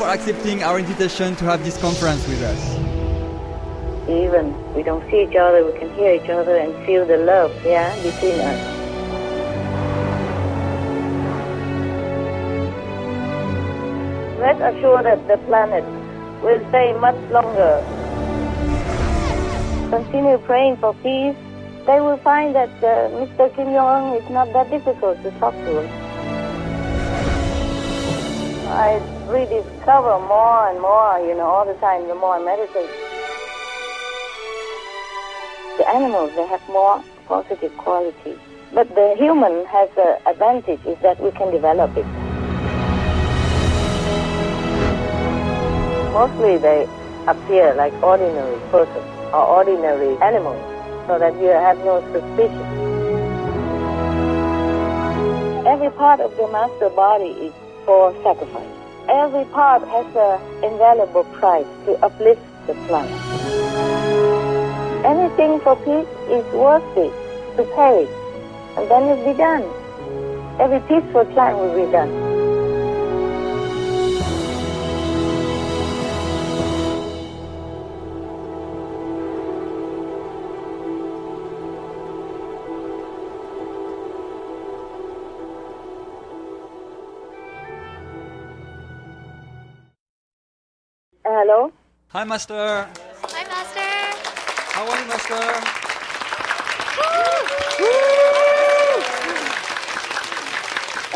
accepting our invitation to have this conference with us. Even we don't see each other, we can hear each other and feel the love, yeah, between us. Rest assured that the planet will stay much longer. Continue praying for peace. They will find that Mr. Kim Jong-un is not that difficult to talk to. I rediscover more and more, all the time, the more I meditate. The animals, they have more positive qualities. But the human has an advantage is that we can develop it. Mostly they appear like ordinary persons or ordinary animals, so that you have no suspicion. Every part of the master body is for sacrifice. Every part has an invaluable price to uplift the planet. Anything for peace is worth it to pay, and then it'll be done. Every peaceful plan will be done. Hello? Hi, Master. Hi, Master. How are you, Master?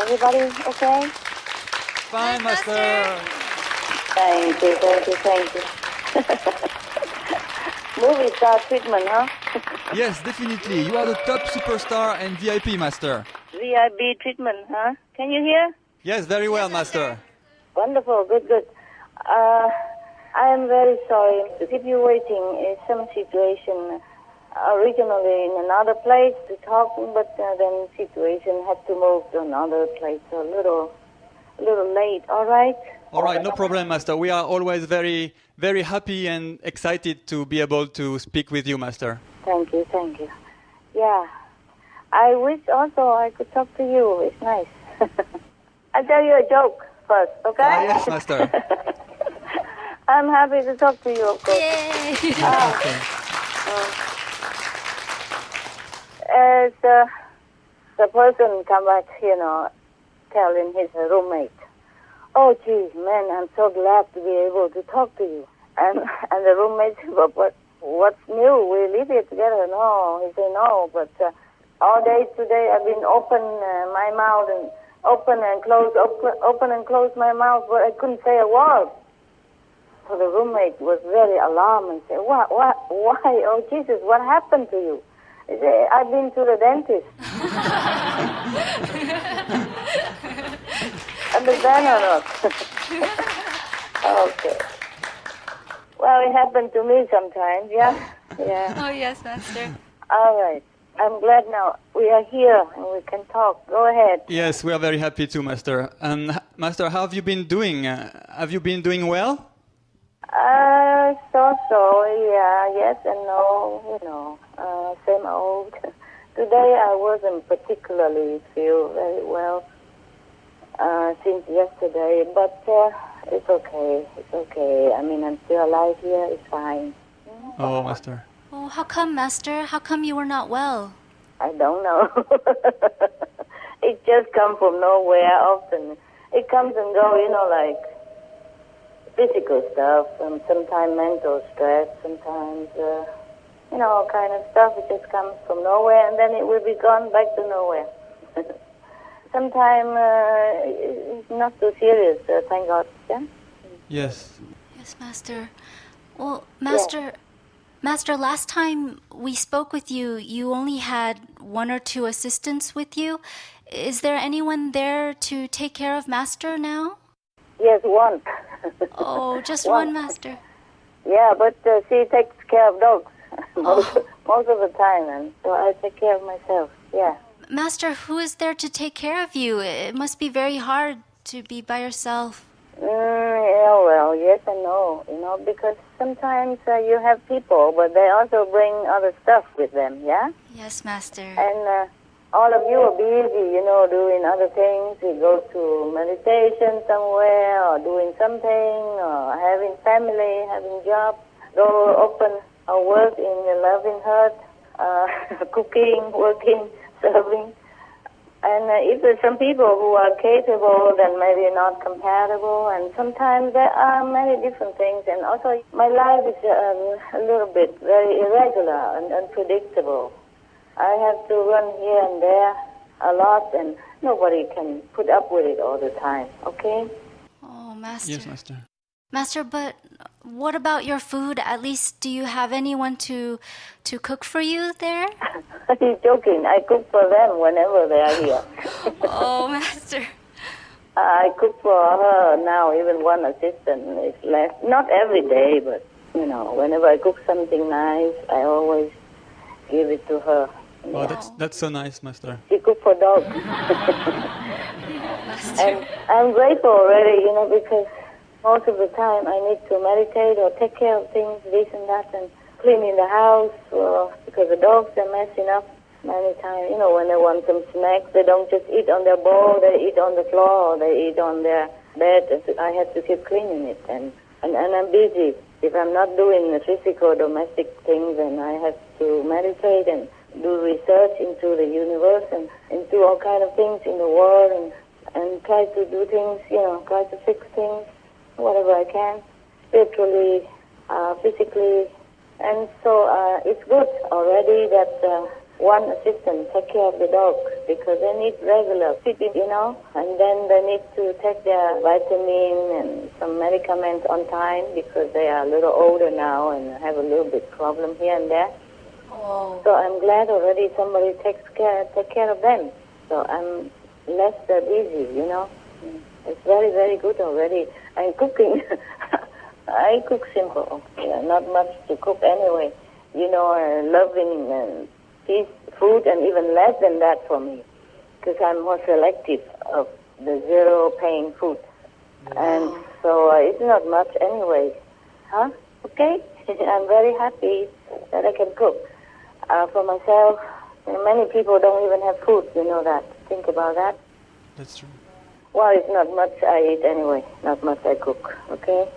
Everybody okay? Fine, Hi, Master. Thank you. Movie star treatment, huh? Yes, definitely. You are the top superstar and VIP, Master. VIP treatment, huh? Can you hear? Yes, very well, Master. Wonderful, good. I am very sorry to keep you waiting. In some situation, originally in another place to talk, but then situation had to move to another place, so a little late. All right? All right, no problem, Master. We are always very, very happy and excited to be able to speak with you, Master. Thank you. Yeah, I wish also I could talk to you. It's nice. I'll tell you a joke first, okay? Yes, Master. I'm happy to talk to you, of course. Yay! As the person come back, telling his roommate, "Oh, geez, man, I'm so glad to be able to talk to you." And the roommate said, "But what's new? We live here together." No, he said, "No, but all day today I've been open my mouth and open and close my mouth, but I couldn't say a word." So the roommate was very alarmed and said, Why? Oh, Jesus, what happened to you? He said, "I've been to the dentist." Understand or not? Okay. Well, it happened to me sometimes, yeah? Yeah. Oh, yes, Master. All right. I'm glad now we are here and we can talk. Go ahead. Yes, we are very happy too, Master. And Master, how have you been doing? Have you been doing well? So, yeah, yes and no, same old. Today I wasn't particularly feel very well since yesterday, but it's okay. I mean, I'm still alive here, it's fine. Oh, Master. Oh, how come, Master? How come you were not well? I don't know. It just comes from nowhere often. It comes and goes, like physical stuff, and sometimes mental stress, sometimes, kind of stuff. It just comes from nowhere, and then it will be gone back to nowhere. Sometimes it's not too serious, thank God. Yeah? Yes. Yes, Master. Well, Master, last time we spoke with you, you only had one or two assistants with you. Is there anyone there to take care of Master now? Yes, one. Oh, just one, Master. Yeah, but she takes care of dogs most of the time, and so I take care of myself, yeah. Master, who is there to take care of you? It must be very hard to be by yourself. Yeah, well, yes and no, because sometimes you have people, but they also bring other stuff with them, yeah? Yes, Master. And all of you are busy, doing other things. You go to meditation somewhere, or doing something, or having family, having job. Go open or work in a loving heart, cooking, working, serving. And if there's some people who are capable, then maybe not compatible. And sometimes there are many different things. And also, my life is a little bit very irregular and unpredictable. I have to run here and there a lot, and nobody can put up with it all the time. Okay? Oh, Master. Yes, Master. Master, but what about your food? At least, do you have anyone to cook for you there? You're joking. I cook for them whenever they are here. Oh, Master. I cook for her now, even one assistant. It's less, not every day, but, whenever I cook something nice, I always give it to her. Oh, that's so nice, Master. She cooks for dogs. Master. And I'm grateful already, because most of the time I need to meditate or take care of things, this and that, and cleaning the house, because the dogs are messing up many times. When they want some snacks, they don't just eat on their bowl, they eat on the floor, or they eat on their bed. I have to keep cleaning it, and I'm busy. If I'm not doing the physical domestic things, then I have to meditate and do research into the universe and into all kind of things in the world, and try to do things, try to fix things, whatever I can, spiritually, physically. And so it's good already that one assistant take care of the dogs, because they need regular feeding, and then they need to take their vitamin and some medicaments on time, because they are a little older now and have a little bit problem here and there. Oh. So I'm glad already somebody take care of them. So I'm less busy, It's very, very good already. And cooking, I cook simple. Not much to cook anyway. Loving food, and even less than that for me, because I'm more selective of the zero-paying food. And so it's not much anyway. Huh? Okay? I'm very happy that I can cook for myself. And many people don't even have food, that. Think about that. That's true. Well, it's not much I eat anyway. Not much I cook, okay?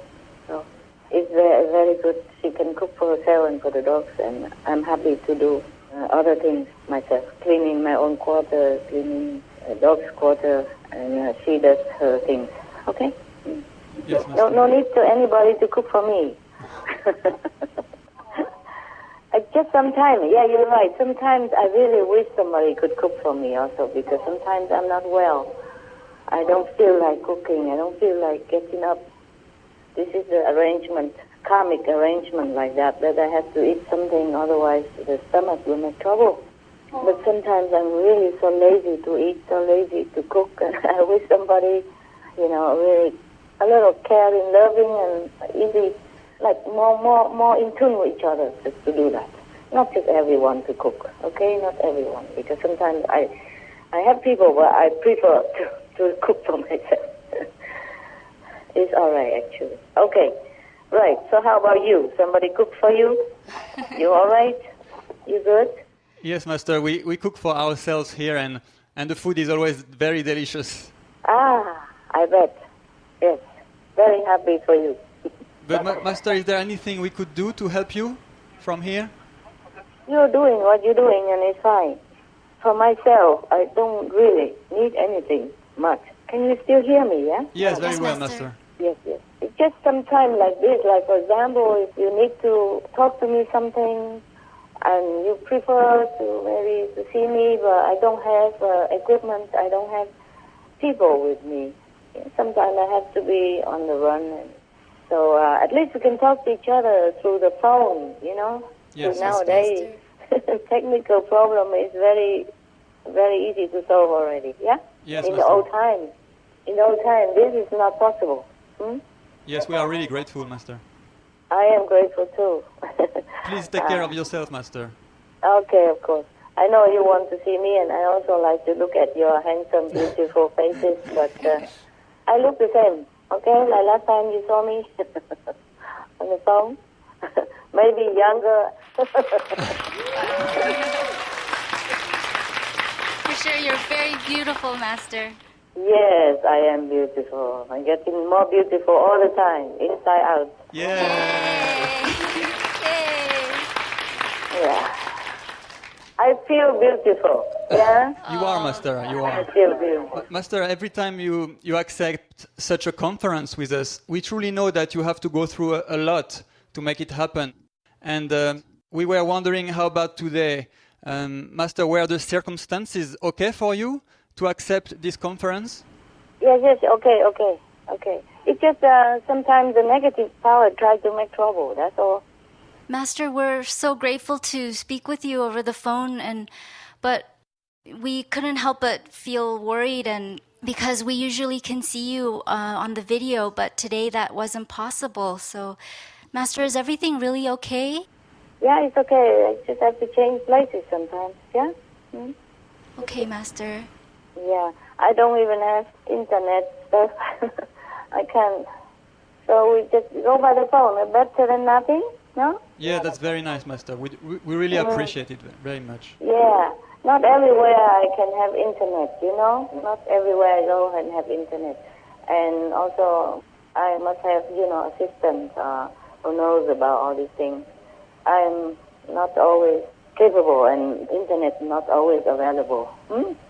So it's very, very good. She can cook for herself and for the dogs, and I'm happy to do other things myself. Cleaning my own quarter, cleaning a dog's quarter, and she does her things, okay? Yes, Master. No need to anybody to cook for me. Just sometimes, yeah, you're right. Sometimes I really wish somebody could cook for me also, because sometimes I'm not well. I don't feel like cooking. I don't feel like getting up. This is the arrangement, karmic arrangement like that I have to eat something, otherwise the stomach will make trouble. But sometimes I'm really so lazy to eat, so lazy to cook, and I wish somebody, really a little caring, loving, and easy, like more in tune with each other just to do that. Not just everyone to cook, okay? Not everyone, because sometimes I have people, but I prefer to cook for myself. It's all right, actually. Okay, right. So how about you? Somebody cook for you? You all right? You good? Yes, Master. We cook for ourselves here, and the food is always very delicious. I bet. Yes. Very happy for you. But Master, is there anything we could do to help you from here? You're doing what you're doing, and it's fine. For myself, I don't really need anything much. Can you still hear me, yeah? Yes, very Yes, well, Master. Master. Yes. It's just sometime like this, like for example, if you need to talk to me something, and you prefer to maybe to see me, but I don't have equipment, I don't have people with me. Sometimes I have to be on the run. So at least we can talk to each other through the phone, Yes, so nowadays, technical problem is very, very easy to solve already, yeah? Yes, In the Master. old time, this is not possible. Yes, we are really grateful, Master. I am grateful too. Please take care of yourself, Master. Okay, of course. I know you want to see me, and I also like to look at your handsome, beautiful faces, but I look the same, okay? Like last time you saw me on the phone. Maybe younger. Master, you're very beautiful, Master. Yes, I am beautiful. I'm getting more beautiful all the time, inside out. Yeah. Yay! Yeah. I feel beautiful. Yeah? You are, Master. You I are. feel beautiful. Master, every time you accept such a conference with us, we truly know that you have to go through a lot to make it happen. And we were wondering, how about today? Master, were the circumstances okay for you to accept this conference? Yes, okay. It's just sometimes the negative power tries to make trouble, that's all. Master, we're so grateful to speak with you over the phone, but we couldn't help but feel worried, and because we usually can see you on the video, but today that wasn't possible. So, Master, is everything really okay? Yeah, it's okay. I just have to change places sometimes, yeah? Okay, Master. Yeah, I don't even have internet stuff. I can't. So we just go by the phone. Better than nothing, no? Yeah, that's very nice, Master. We really appreciate it very much. Yeah, not everywhere I can have internet, you know? Not everywhere I go and have internet. And also, I must have, assistants who knows about all these things. I'm not always capable, and internet not always available.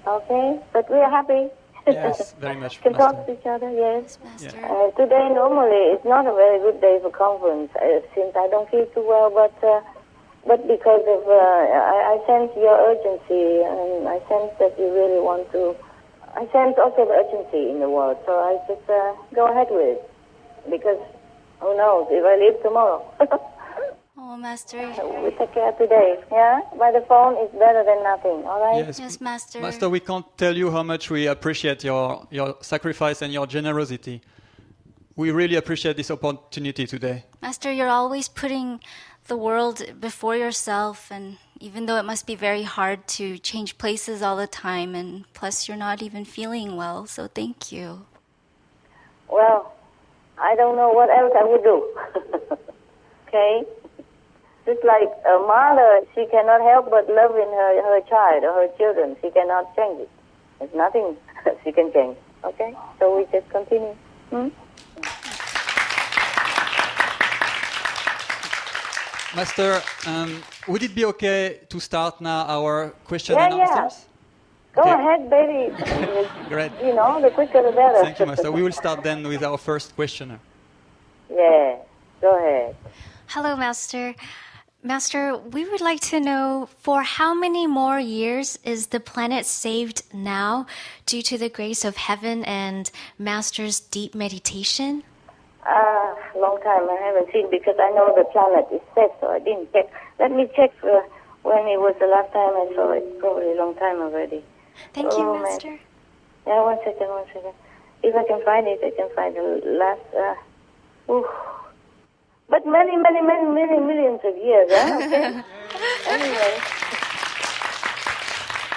Okay, but we are happy. Yes, very much, Can Master. talk to each other, yes. Master. Today normally it's not a very good day for conference since I don't feel too well, but because of I sense your urgency, and I sense that you really want to. I sense also the urgency in the world, so I just go ahead with it, because who knows if I live tomorrow. Oh, Master. We take care today, yeah? By the phone is better than nothing, all right? Yes, Master. Master, we can't tell you how much we appreciate your sacrifice and your generosity. We really appreciate this opportunity today. Master, you're always putting the world before yourself, and even though it must be very hard to change places all the time, and plus you're not even feeling well, so thank you. Well, I don't know what else I would do. Okay? Just like a mother, she cannot help but love in her child or her children. She cannot change it. There's nothing she can change. Okay? So we just continue. Master, would it be okay to start now our question Yeah, and yeah. answers? Go Okay. ahead, baby. Great. The quicker the better. Thank you, Master. We will start then with our first questioner. Yeah, go ahead. Hello, Master. Master, we would like to know, for how many more years is the planet saved now due to the grace of heaven and Master's deep meditation? Long time I haven't seen, because I know the planet is safe, so I didn't check. Let me check when it was the last time I saw it. Probably a long time already. Thank you, man. Master. Yeah, one second. If I can find it, I can find the last. But many millions of years, huh? Okay. Anyway.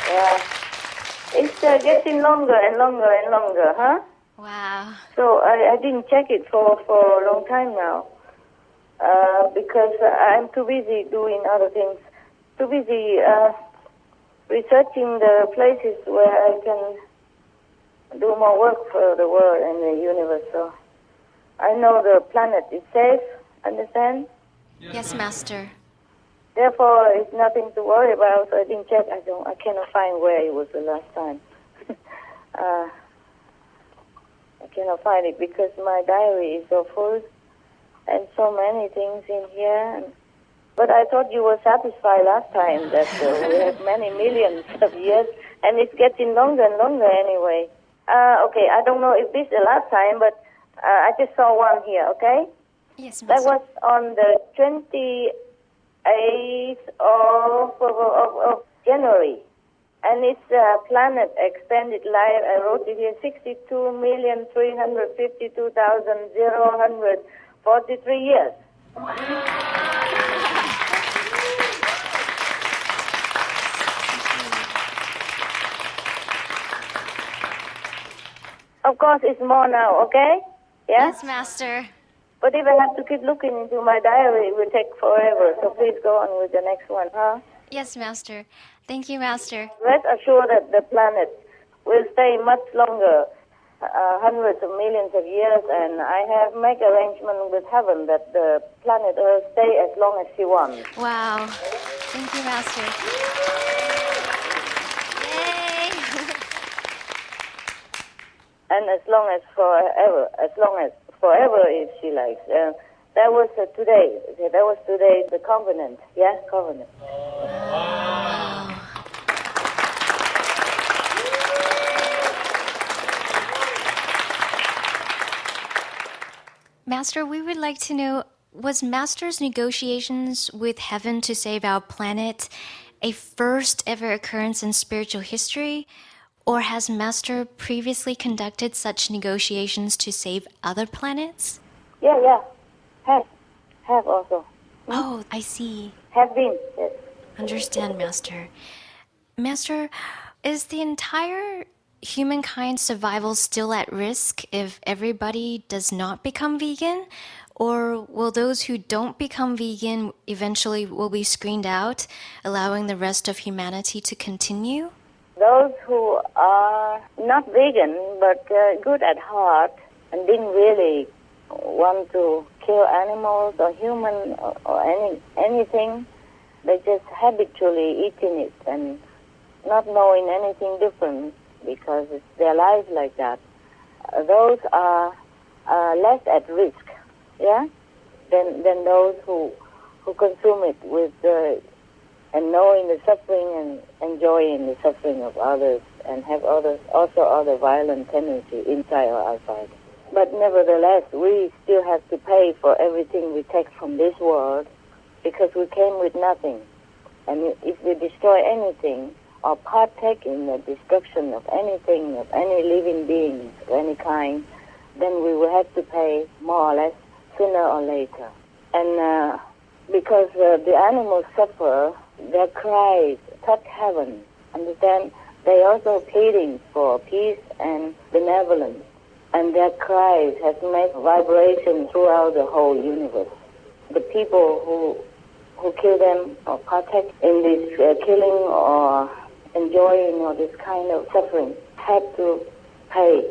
Yeah. It's getting longer and longer, huh? Wow. So I didn't check it for a long time now. Because I'm too busy doing other things. Too busy researching the places where I can do more work for the world and the universe. So I know the planet is safe. Understand? Yes, Master. Therefore, it's nothing to worry about. So I didn't check. I cannot find where it was the last time. I cannot find it because my diary is so full and so many things in here. But I thought you were satisfied last time that we have many millions of years, and it's getting longer and longer anyway. Okay, I don't know if this is the last time, but I just saw one here. Okay. Yes, That Master. was on the 28th of January. And it's planet extended life. I wrote it here, 62,352,043 years. Of course, it's more now, okay? Yeah? Yes, Master. But if I have to keep looking into my diary, it will take forever. So please go on with the next one, huh? Yes, Master. Thank you, Master. Rest assured that the planet will stay much longer, hundreds of millions of years, and I have made arrangement with heaven that the planet Earth stay as long as she wants. Wow. Thank you, Master. Yay! And as long as forever if she likes. That was today. That was today the covenant. Yes, covenant. Master, we would like to know, was Master's negotiations with heaven to save our planet a first ever occurrence in spiritual history? Or has Master previously conducted such negotiations to save other planets? Yeah. Have also. Oh, I see. Have been, yes. Understand, Master. Master, is the entire humankind's survival still at risk if everybody does not become vegan? Or will those who don't become vegan eventually will be screened out, allowing the rest of humanity to continue? Those who are not vegan but good at heart and didn't really want to kill animals or human or anything, they just habitually eating it and not knowing anything different because it's their life like that. Those are less at risk, yeah, than those who consume it with and knowing the suffering and enjoying the suffering of others and have other violent tendencies inside or outside. But nevertheless, we still have to pay for everything we take from this world because we came with nothing. And if we destroy anything or partake in the destruction of anything, of any living being of any kind, then we will have to pay more or less sooner or later. And because the animals suffer, their cries touch heaven. Understand? They also pleading for peace and benevolence. And their cries have made vibration throughout the whole universe. The people who kill them or partake in this killing or enjoying or this kind of suffering have to pay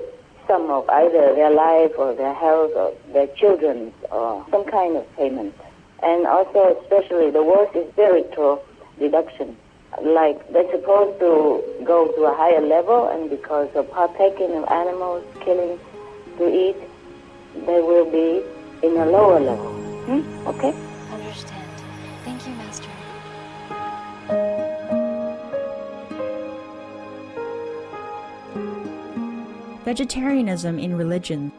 some of either their life or their health or their children or some kind of payment. And also especially the worst is spiritual deduction. Like they're supposed to go to a higher level, and because of partaking of animals, killing to eat, they will be in a lower level. Okay? Understand. Thank you, Master. Vegetarianism in religion.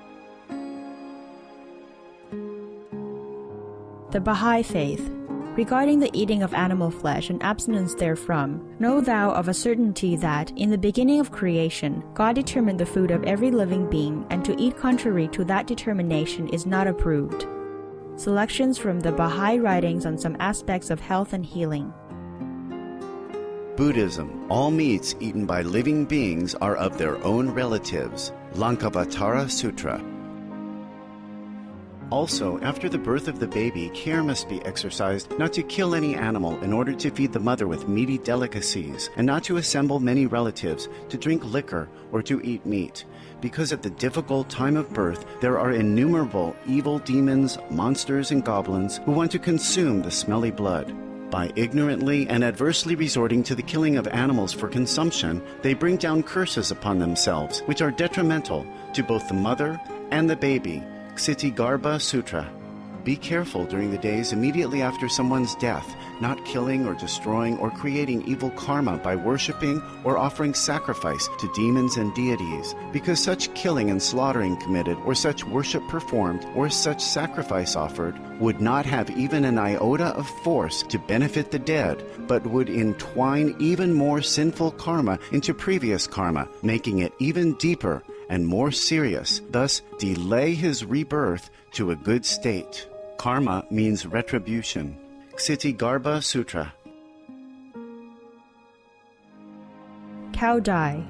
The Baha'i Faith. Regarding the eating of animal flesh and abstinence therefrom, know thou of a certainty that, in the beginning of creation, God determined the food of every living being, and to eat contrary to that determination is not approved. Selections from the Baha'i writings on some aspects of health and healing. Buddhism. All meats eaten by living beings are of their own relatives. Lankavatara Sutra. Also, after the birth of the baby, care must be exercised not to kill any animal in order to feed the mother with meaty delicacies, and not to assemble many relatives, to drink liquor, or to eat meat, because at the difficult time of birth there are innumerable evil demons, monsters, and goblins who want to consume the smelly blood. By ignorantly and adversely resorting to the killing of animals for consumption, they bring down curses upon themselves, which are detrimental to both the mother and the baby. Ksitigarbha Sutra. Be careful during the days immediately after someone's death, not killing or destroying or creating evil karma by worshipping or offering sacrifice to demons and deities, because such killing and slaughtering committed, or such worship performed, or such sacrifice offered, would not have even an iota of force to benefit the dead, but would entwine even more sinful karma into previous karma, making it even deeper and more serious, thus delay his rebirth to a good state. Karma means retribution. Ksitigarbha Sutra. Cow die.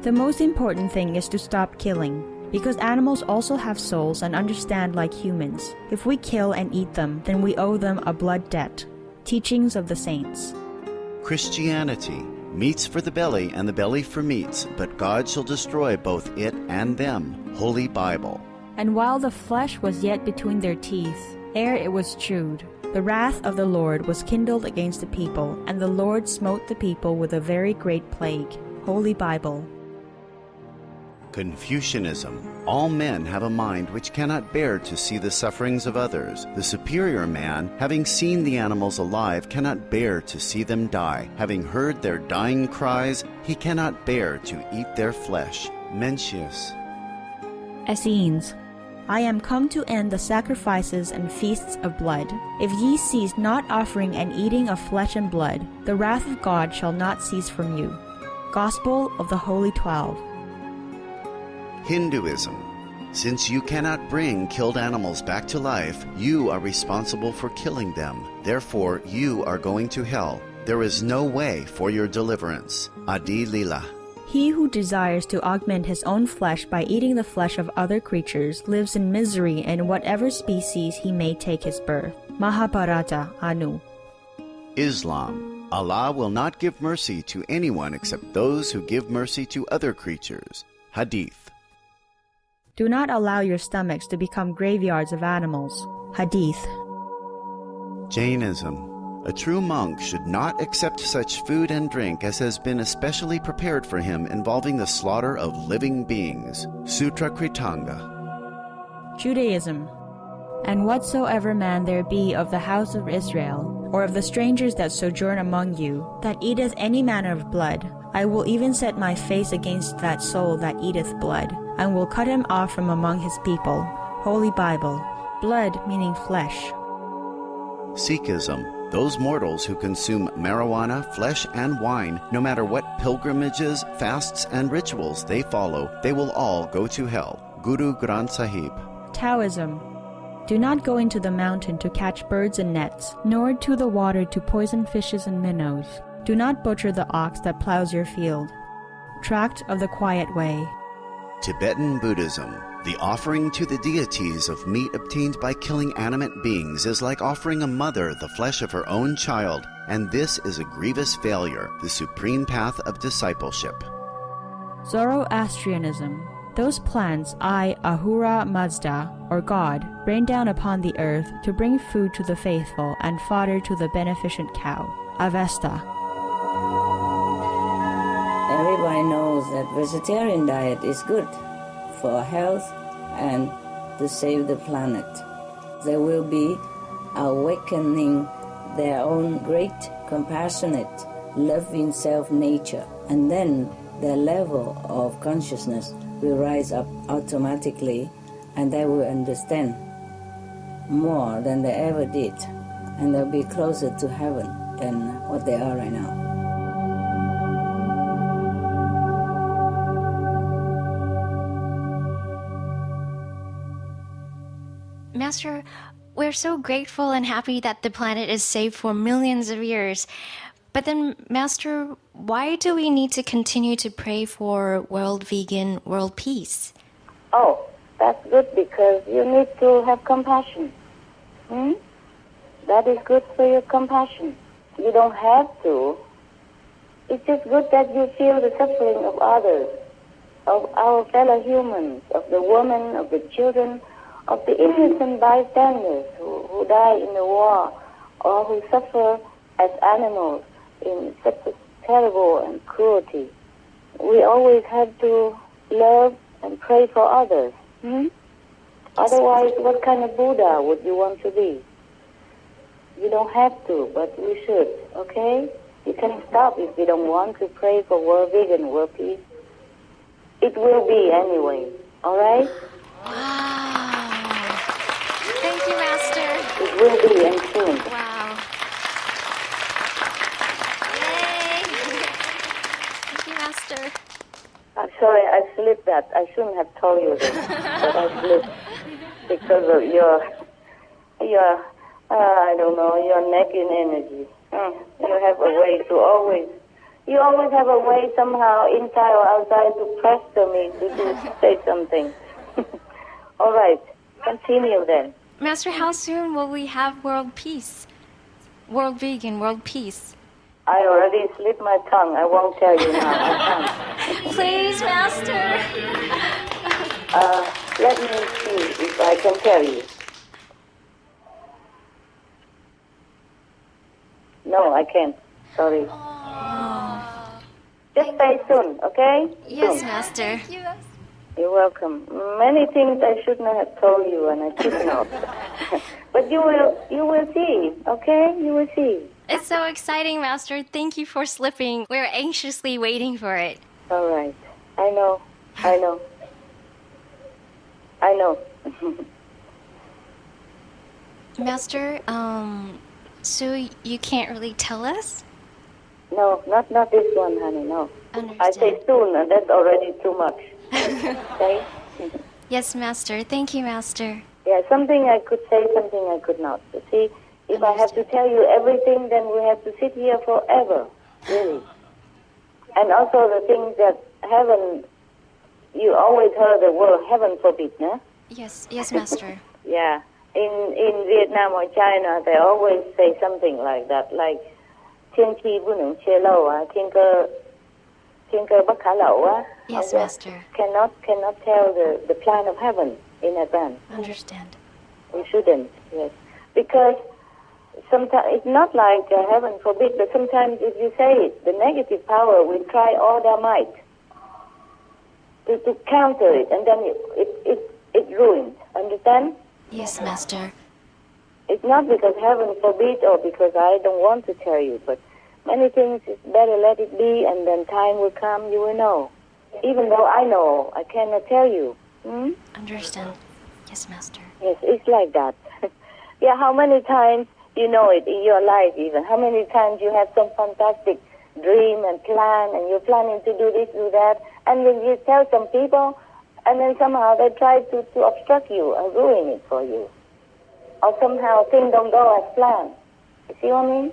The most important thing is to stop killing, because animals also have souls and understand like humans. If we kill and eat them, then we owe them a blood debt. Teachings of the Saints. Christianity, meats for the belly and the belly for meats, but God shall destroy both it and them. Holy Bible. And while the flesh was yet between their teeth, ere it was chewed, the wrath of the Lord was kindled against the people, and the Lord smote the people with a very great plague. Holy Bible. Confucianism. All men have a mind which cannot bear to see the sufferings of others. The superior man, having seen the animals alive, cannot bear to see them die. Having heard their dying cries, he cannot bear to eat their flesh. Mencius. Essenes. I am come to end the sacrifices and feasts of blood. If ye cease not offering and eating of flesh and blood, the wrath of God shall not cease from you. Gospel of the Holy 12. Hinduism. Since you cannot bring killed animals back to life, you are responsible for killing them. Therefore, you are going to hell. There is no way for your deliverance. Adi Lila. He who desires to augment his own flesh by eating the flesh of other creatures lives in misery in whatever species he may take his birth. Mahabharata, Anu. Islam. Allah will not give mercy to anyone except those who give mercy to other creatures. Hadith. Do not allow your stomachs to become graveyards of animals. Hadith. Jainism. A true monk should not accept such food and drink as has been especially prepared for him involving the slaughter of living beings. Sutra Kritanga. Judaism. And whatsoever man there be of the house of Israel, or of the strangers that sojourn among you, that eateth any manner of blood, I will even set my face against that soul that eateth blood, and will cut him off from among his people. Holy Bible. Blood meaning flesh. Sikhism. Those mortals who consume marijuana, flesh, and wine, no matter what pilgrimages, fasts, and rituals they follow, they will all go to hell. Guru Granth Sahib. Taoism. Do not go into the mountain to catch birds and nets, nor to the water to poison fishes and minnows. Do not butcher the ox that plows your field. Tract of the Quiet Way. Tibetan Buddhism. The offering to the deities of meat obtained by killing animate beings is like offering a mother the flesh of her own child, and this is a grievous failure, the supreme path of discipleship. Zoroastrianism. Those plants I, Ahura Mazda, or God, rain down upon the earth to bring food to the faithful and fodder to the beneficent cow. Avesta. Everybody knows that vegetarian diet is good for health and to save the planet. They will be awakening their own great, compassionate, loving self-nature, and then their level of consciousness will rise up automatically, and they will understand more than they ever did, and they'll be closer to heaven than what they are right now. Master, we're so grateful and happy that the planet is safe for millions of years. But then, Master, why do we need to continue to pray for world vegan, world peace? Oh, that's good because you need to have compassion. That is good for your compassion. You don't have to. It's just good that you feel the suffering of others, of our fellow humans, of the women, of the children, of the innocent bystanders who die in the war or who suffer as animals in such a terrible and cruelty. We always have to love and pray for others. Otherwise, what kind of Buddha would you want to be? You don't have to, but we should, okay? You can stop if you don't want to pray for world vegan, world peace. It will be anyway, all right? Wow. Thank you, Master. It will be and soon. Wow. Yay. Thank you, Master. I'm sorry, I slipped that. I shouldn't have told you this, but I slipped because of your I don't know, your nagging energy. You have a way to always have a way somehow, inside or outside, to pester me to say something. All right, continue then. Master, how soon will we have world peace? World vegan, world peace? I already slipped my tongue. I won't tell you now. I can't. Please, Master. Let me see if I can tell you. No, I can't. Sorry. Just say soon, okay? Yes, Soon. Master. You're welcome. Many things I should not have told you, and I could not. But you will see, okay? You will see. It's so exciting, Master. Thank you for slipping. We're anxiously waiting for it. All right. I know. Master, so you can't really tell us? No, not this one, honey, no. Understand. I say soon, and that's already too much. Okay? Yes, Master. Thank you, Master. Yeah, something I could say, something I could not. You see, if I have to tell you everything, then we have to sit here forever, really. And also the things that heaven, you always heard the word heaven forbid, no? Yes, Master. Yeah. In Vietnam or China, they always say something like that, like 天气不能泄露啊，天cơ bất khả lộ啊. Yes, Master. Cannot tell the plan of heaven in advance. Understand. We shouldn't, yes. Because sometimes it's not like heaven forbid, but sometimes if you say it, the negative power will try all their might to counter it, and then it ruins. Understand? Yes, Master. It's not because heaven forbid or because I don't want to tell you, but many things it's better let it be, and then time will come, you will know. Even though I know, I cannot tell you. Understand. Yes, Master. Yes, it's like that. Yeah, how many times you know it in your life even? How many times you have some fantastic dream and plan, and you're planning to do this, do that, and then you tell some people, and then somehow they try to obstruct you and ruin it for you. Or somehow things don't go as planned. You see what I mean?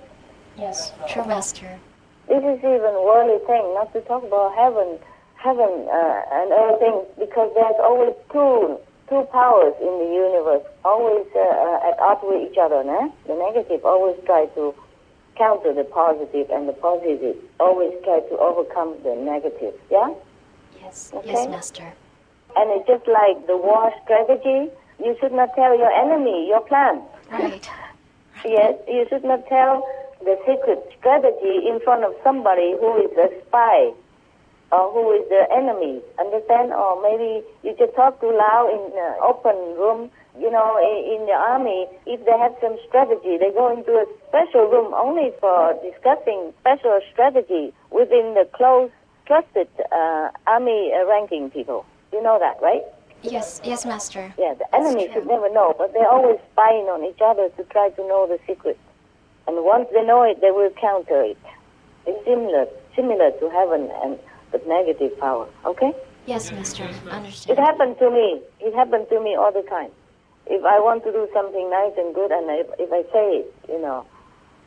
Yes, true, Master. This is even worldly thing, not to talk about heaven and other things, because there's always two powers in the universe, always at odds with each other, no? The negative always try to counter the positive, and the positive always try to overcome the negative, yeah? Yes, Okay. Yes, Master. And it's just like the war strategy. You should not tell your enemy your plan. Right. Yes, you should not tell the secret strategy in front of somebody who is a spy or who is the enemy. Understand? Or maybe you just talk too loud in an open room. You know, in the army, if they have some strategy, they go into a special room only for discussing special strategy within the close, trusted army ranking people. You know that, right? Yes, Master. Yeah, the enemy should never know, but they're always spying on each other to try to know the secret. And once they know it, they will counter it. It's similar to heaven and the negative power, okay? Yes, Master. Understand. It happened to me. It happened to me all the time. If I want to do something nice and good, and if I say it, you know,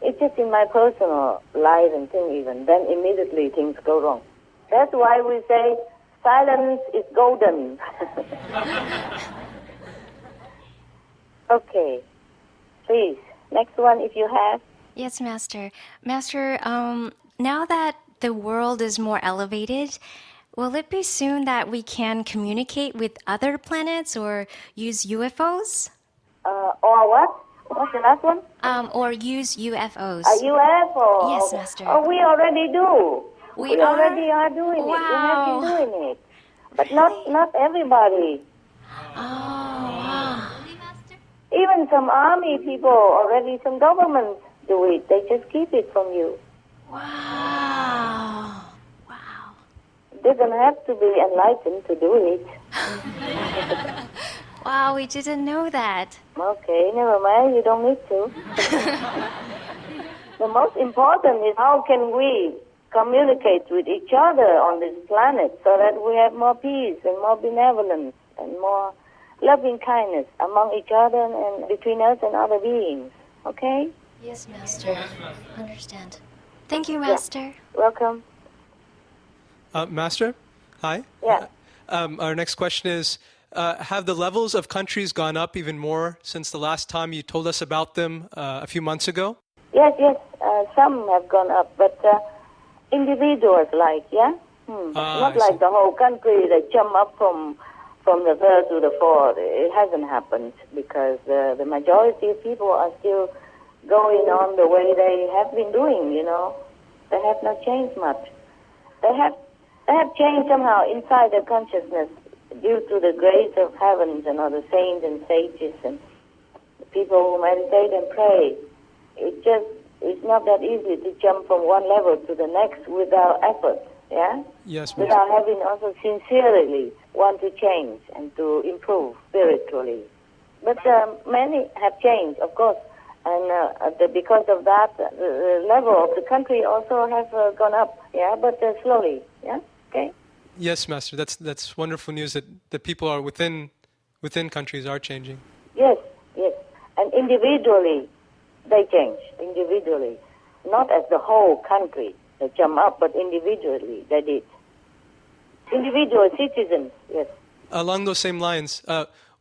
it's just in my personal life and thing even, then immediately things go wrong. That's why we say, silence is golden. Okay. Please, next one if you have. Yes, Master. Master, now that the world is more elevated, will it be soon that we can communicate with other planets or use UFOs? Or what? What's the last one? Or use UFOs. A UFO? Yes, Master. Oh, we already do. We already are doing it. We Wow. have been doing it. But not everybody. Oh, wow. Even some army people already, some governments do it. They just keep it from you. Wow. Wow. Doesn't have to be enlightened to do it. Wow, we didn't know that. Okay, never mind. You don't need to. The most important is how can we communicate with each other on this planet so that we have more peace and more benevolence and more loving kindness among each other and between us and other beings. Okay? Yes, Master. Understand. Thank you, Master. Welcome. Master, hi. Yeah. Our next question is, have the levels of countries gone up even more since the last time you told us about them a few months ago? Yes, Some have gone up, but individuals not like the whole country that jump up from the third to the fourth. It hasn't happened because the majority of people are still going on the way they have been doing, They have not changed much. They have changed somehow inside their consciousness due to the grace of heavens and other saints and sages and the people who meditate and pray. It's not that easy to jump from one level to the next without effort, yeah? Yes, ma'am. Without having also sincerely want to change and to improve spiritually. But many have changed, of course, and because of that, the level of the country also has gone up, yeah, but slowly, yeah, okay? Yes, Master. That's wonderful news that the people are within countries are changing. Yes, and individually, they change, individually. Not as the whole country, they jump up, but individually they did. Individual citizens, yes. Along those same lines,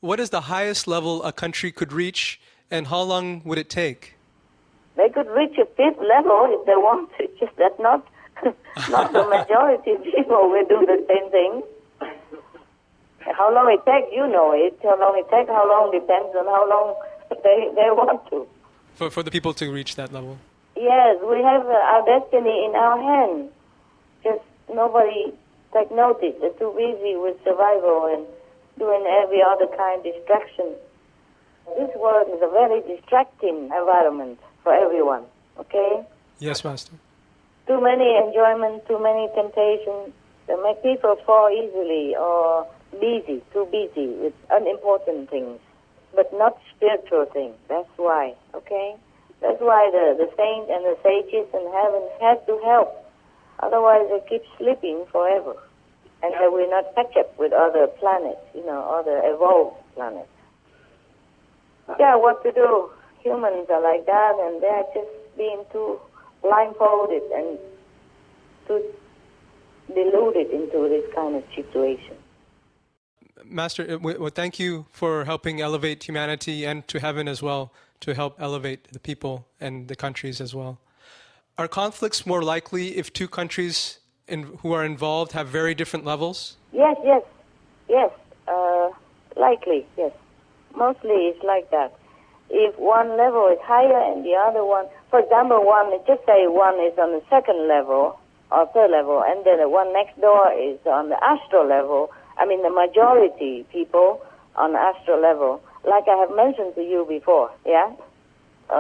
what is the highest level a country could reach, and how long would it take? They could reach a fifth level if they want to, just that not the majority of people will do the same thing. How long it takes, you know it. How long it takes, how long depends on how long they want to. For the people to reach that level? Yes, we have our destiny in our hands. Just nobody take notice. They're too busy with survival and doing every other kind of distraction. This world is a very distracting environment for everyone, okay? Yes, Master. Too many enjoyment, too many temptations that make people fall easily or too busy with unimportant things, but not spiritual things. That's why, okay? That's why the saints and the sages in heaven have to help. Otherwise they keep sleeping forever. And they will not catch up with other planets, other evolved planets. Yeah, what to do? Humans are like that, and they're just being too blindfolded and too deluded into this kind of situation. Master, well, thank you for helping elevate humanity and to heaven as well, to help elevate the people and the countries as well. Are conflicts more likely if two countries who are involved have very different levels? Yes. Likely, yes. Mostly it's like that. If one level is higher and the other one, for example, just say one is on the second level or third level, and then the one next door is on the astral level. I mean, the majority people on the astral level, like I have mentioned to you before, yeah?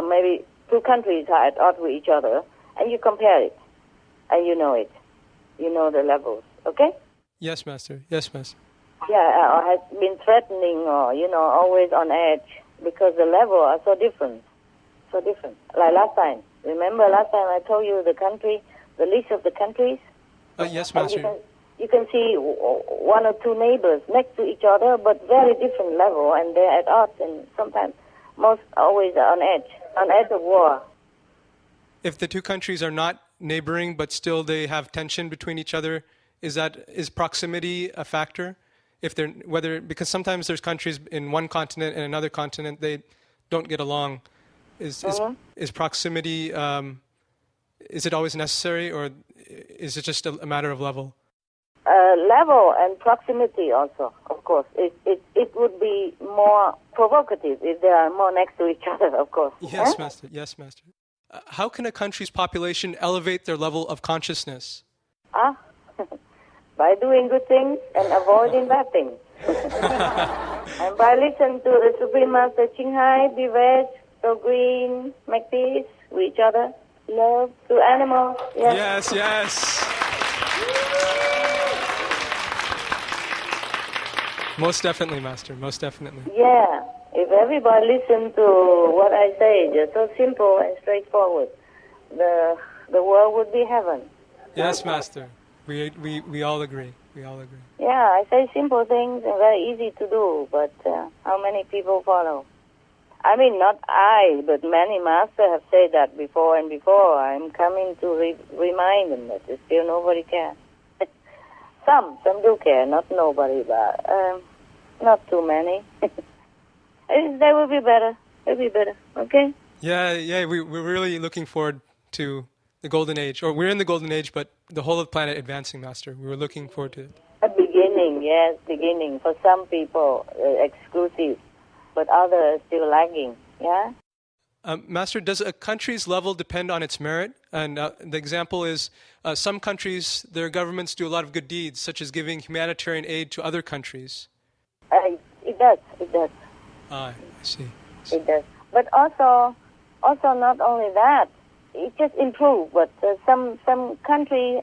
Maybe two countries are at odds with each other, and you compare it, and you know it. You know the levels, okay? Yes, Master. Yes, Master. Yeah, or has been threatening or, always on edge because the levels are so different. Like last time. Remember last time I told you the list of the countries? Yes, Master. You can see one or two neighbors next to each other, but very different level, and they're at odds, and sometimes, always on edge of war. If the two countries are not neighboring, but still they have tension between each other, is proximity a factor? Because sometimes there's countries in one continent and another continent, they don't get along. Is proximity, is it always necessary, or is it just a matter of level? Level and proximity also, of course. It would be more provocative if they are more next to each other, of course. Yes, Master. Yes, Master. How can a country's population elevate their level of consciousness? By doing good things and avoiding bad things. And by listening to the Supreme Master Ching Hai, be veg, so green, make peace with each other, love to animals. Yes. Most definitely, Master. Most definitely. Yeah. If everybody listened to what I say, just so simple and straightforward, the world would be heaven. Yes, Master. We all agree. Yeah, I say simple things and very easy to do, but how many people follow? I mean, not I, but many masters have said that before and before. I'm coming to remind them that still nobody cares. Some do care, not nobody, but not too many. They will be better. They'll be better, okay? Yeah, we're really looking forward to the golden age, or we're in the golden age, but the whole of the planet advancing, Master. We were looking forward to it. A beginning, yes, beginning. For some people, exclusive, but others still lagging, yeah? Master, does a country's level depend on its merit? And the example is some countries, their governments do a lot of good deeds, such as giving humanitarian aid to other countries. It does. I see. It does. But also not only that, it just improved. But some country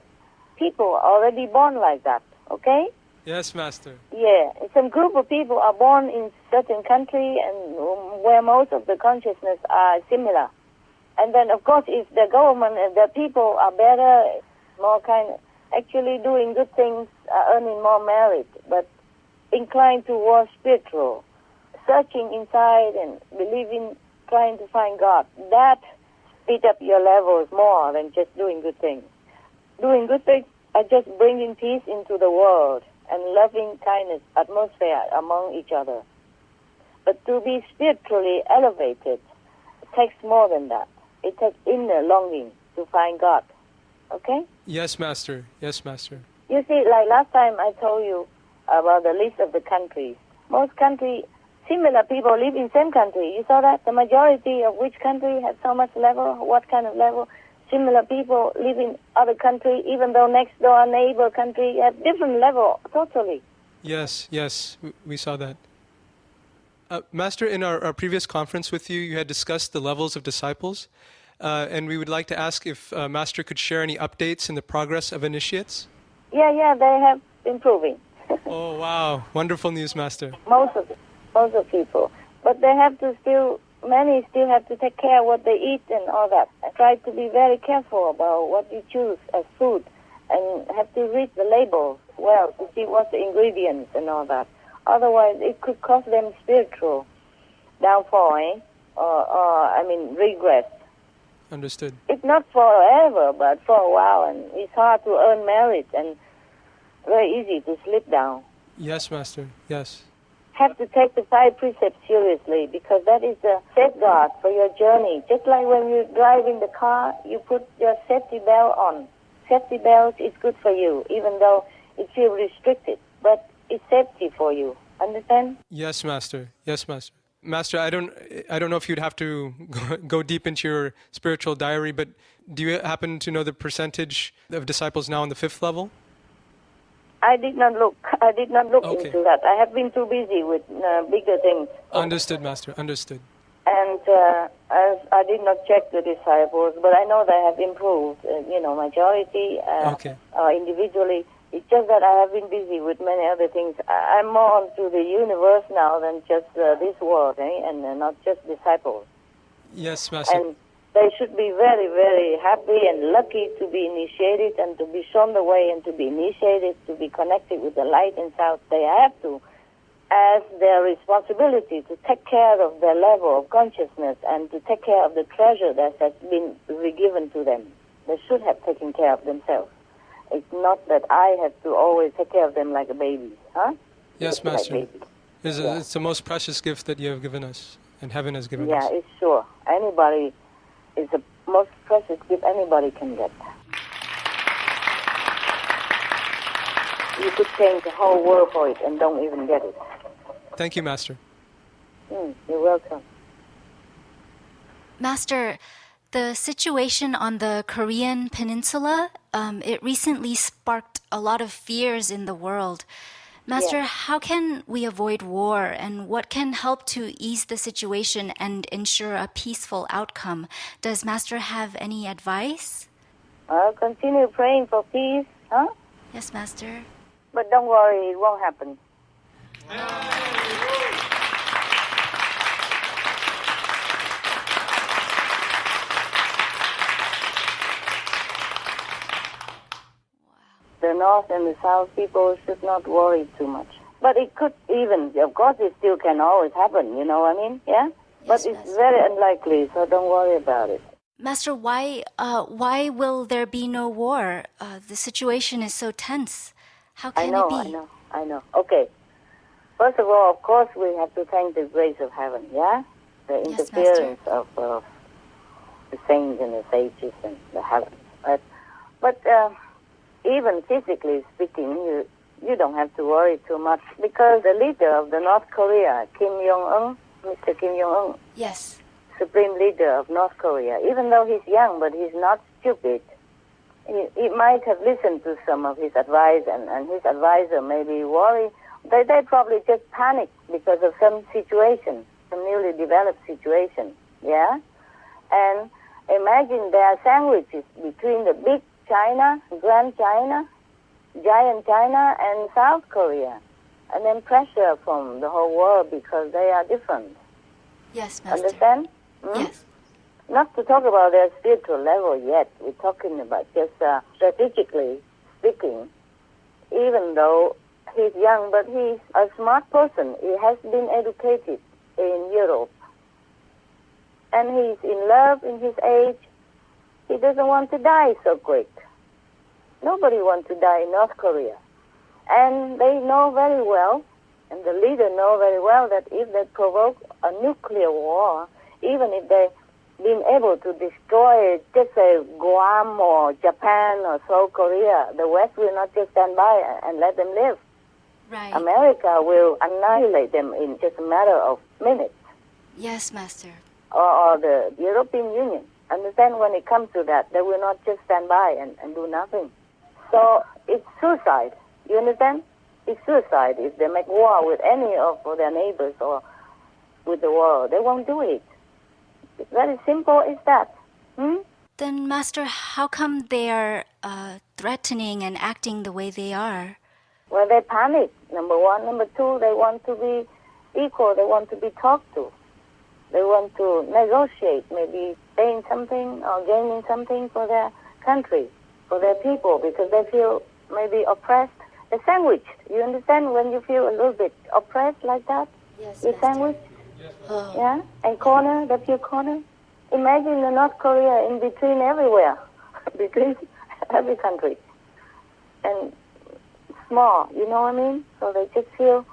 people are already born like that, okay? Yes, Master. Yeah, some group of people are born in certain country and where most of the consciousness are similar. And then, of course, if the government and the people are better, more kind, actually doing good things, earning more merit, but inclined towards spiritual, searching inside and believing, trying to find God, that speed up your levels more than just doing good things. Doing good things are just bringing peace into the world and loving kindness, atmosphere among each other. But to be spiritually elevated, it takes more than that. It takes inner longing to find God. Okay? Yes, Master. Yes, Master. You see, like last time I told you about the list of the countries. Most countries, similar people live in same country. You saw that? The majority of which country has so much level, what kind of level? Similar people live in other country, even though next door neighbor country have different level, totally. Yes, we saw that. Master, in our previous conference with you, you had discussed the levels of disciples, and we would like to ask if Master could share any updates in the progress of initiates. Yeah, they have improving. Oh, wow. Wonderful news, Master. Most of people. But they have to many still have to take care of what they eat and all that. I try to be very careful about what you choose as food and have to read the labels well to see what's the ingredients and all that. Otherwise, it could cause them spiritual downfall, or regress. Understood. It's not forever, but for a while, and it's hard to earn merit and very easy to slip down. Yes, Master, yes. Have to take the 5 precepts seriously because that is the safeguard for your journey. Just like when you drive in the car, you put your safety belt on. Safety belt is good for you, even though it feels restricted, but it's safety for you. Understand? Yes, Master. Yes, Master. Master, I don't know if you'd have to go deep into your spiritual diary, but do you happen to know the percentage of disciples now on the 5th level? I did not look Okay. into that. I have been too busy with bigger things. Understood, Master. Understood. And I did not check the disciples, but I know they have improved, majority, individually. It's just that I have been busy with many other things. I'm more onto the universe now than just this world, and not just disciples. Yes, Master. And they should be very, very happy and lucky to be initiated and to be shown the way and to be initiated, to be connected with the light and sound. They have to, as their responsibility, to take care of their level of consciousness and to take care of the treasure that has been given to them. They should have taken care of themselves. It's not that I have to always take care of them like a baby, huh? Yes, Master. Like It's the most precious gift that you have given us, and heaven has given us. Yeah, it's sure. Anybody is the most precious gift anybody can get. You could change the whole world for it and don't even get it. Thank you, Master. You're welcome. Master, the situation on the Korean peninsula, it recently sparked a lot of fears in the world. Master, how can we avoid war, and what can help to ease the situation and ensure a peaceful outcome? Does Master have any advice? Continue praying for peace, huh? Yes, Master. But don't worry, it won't happen. The north and the south people should not worry too much. But it could even, of course, it still can always happen, you know what I mean? Yeah? Yes, but it's very unlikely, so don't worry about it. Master, why will there be no war? The situation is so tense. How can it be? I know. Okay. First of all, of course, we have to thank the grace of heaven, yeah? The interference of the saints and the sages and the heavens. But even physically speaking, you don't have to worry too much because the leader of the North Korea, Kim Jong-un, Mr. Kim Jong-un, Yes. supreme leader of North Korea, even though he's young, but he's not stupid. He might have listened to some of his advice, and his advisor may be worried. They probably just panic because of some situation, some newly developed situation, yeah? And imagine there are sandwiches between the big China, Grand China, giant China, and South Korea. And then pressure from the whole world because they are different. Yes, Master. Understand? Hmm? Yes. Not to talk about their spiritual level yet. We're talking about just strategically speaking. Even though he's young, but he's a smart person. He has been educated in Europe. And he's in love in his age. He doesn't want to die so quick. Nobody wants to die in North Korea. And they know very well, and the leader know very well, that if they provoke a nuclear war, even if they've been able to destroy, just say, Guam or Japan or South Korea, the West will not just stand by and let them live. Right. America will annihilate them in just a matter of minutes. Yes, Master. Or the European Union. Understand, when it comes to that, they will not just stand by and do nothing. So it's suicide. You understand? It's suicide if they make war with any of their neighbors or with the world. They won't do it. It's very simple as that. Then, Master, how come they are threatening and acting the way they are? Well, they panic, number one. Number two, they want to be equal. They want to be talked to. They want to negotiate, maybe paying something or gaining something for their country, for their people, because they feel maybe oppressed. They're sandwiched. You understand when you feel a little bit oppressed like that? Yes, You're sandwiched? Oh. Yeah? And corner, they feel corner. Imagine the North Korea in between everywhere, between every country. And small, you know what I mean? So they just feel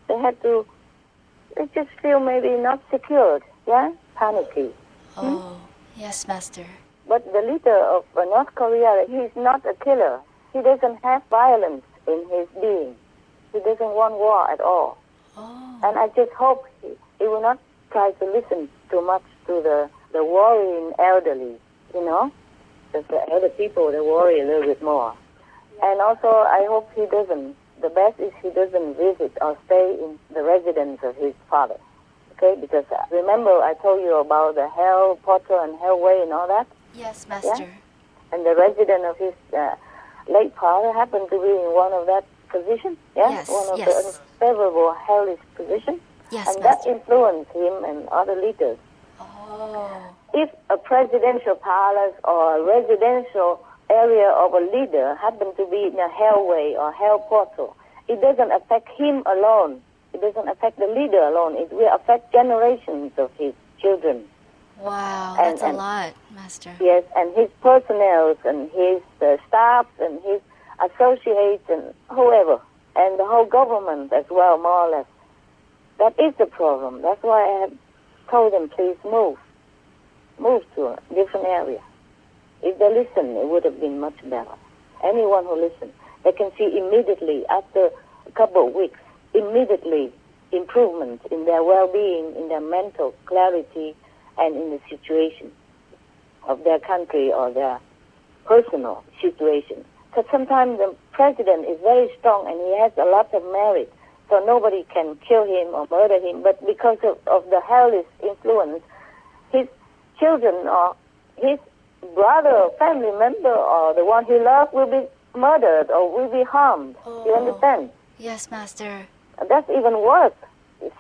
they just feel maybe not secured, yeah? Panicky. Oh, yes, Master. But the leader of North Korea, he's not a killer. He doesn't have violence in his being. He doesn't want war at all. Oh. And I just hope he will not try to listen too much to the worrying elderly, you know? Because the elder people, they worry a little bit more. And also, I hope he doesn't. The best is he doesn't visit or stay in the residence of his father. Okay? Because remember I told you about the hell portal and hell way and all that? Yes, Master. Yeah? And the resident of his late father happened to be in one of that position. Yeah? Yes, one of yes. the unfavorable hellish position. Yes, and Master. that influenced him and other leaders. Oh. If a presidential palace or a residential area of a leader happen to be in a hellway or hell portal, it doesn't affect him alone. It doesn't affect the leader alone. It will affect generations of his children. Wow, that's a lot, Master. Yes, and his personnel and his staffs and his associates and whoever, and the whole government as well, more or less. That is the problem. That's why I have told them, please move to a different area. If they listen, it would have been much better. Anyone who listens, they can see immediately, after a couple of weeks, immediately improvement in their well-being, in their mental clarity, and in the situation of their country or their personal situation. Because sometimes the president is very strong and he has a lot of merit, so nobody can kill him or murder him. But because of the hellish influence, his children or his brother or family member or the one he loves will be murdered or will be harmed. Oh. You understand? Yes, Master. That's even worse.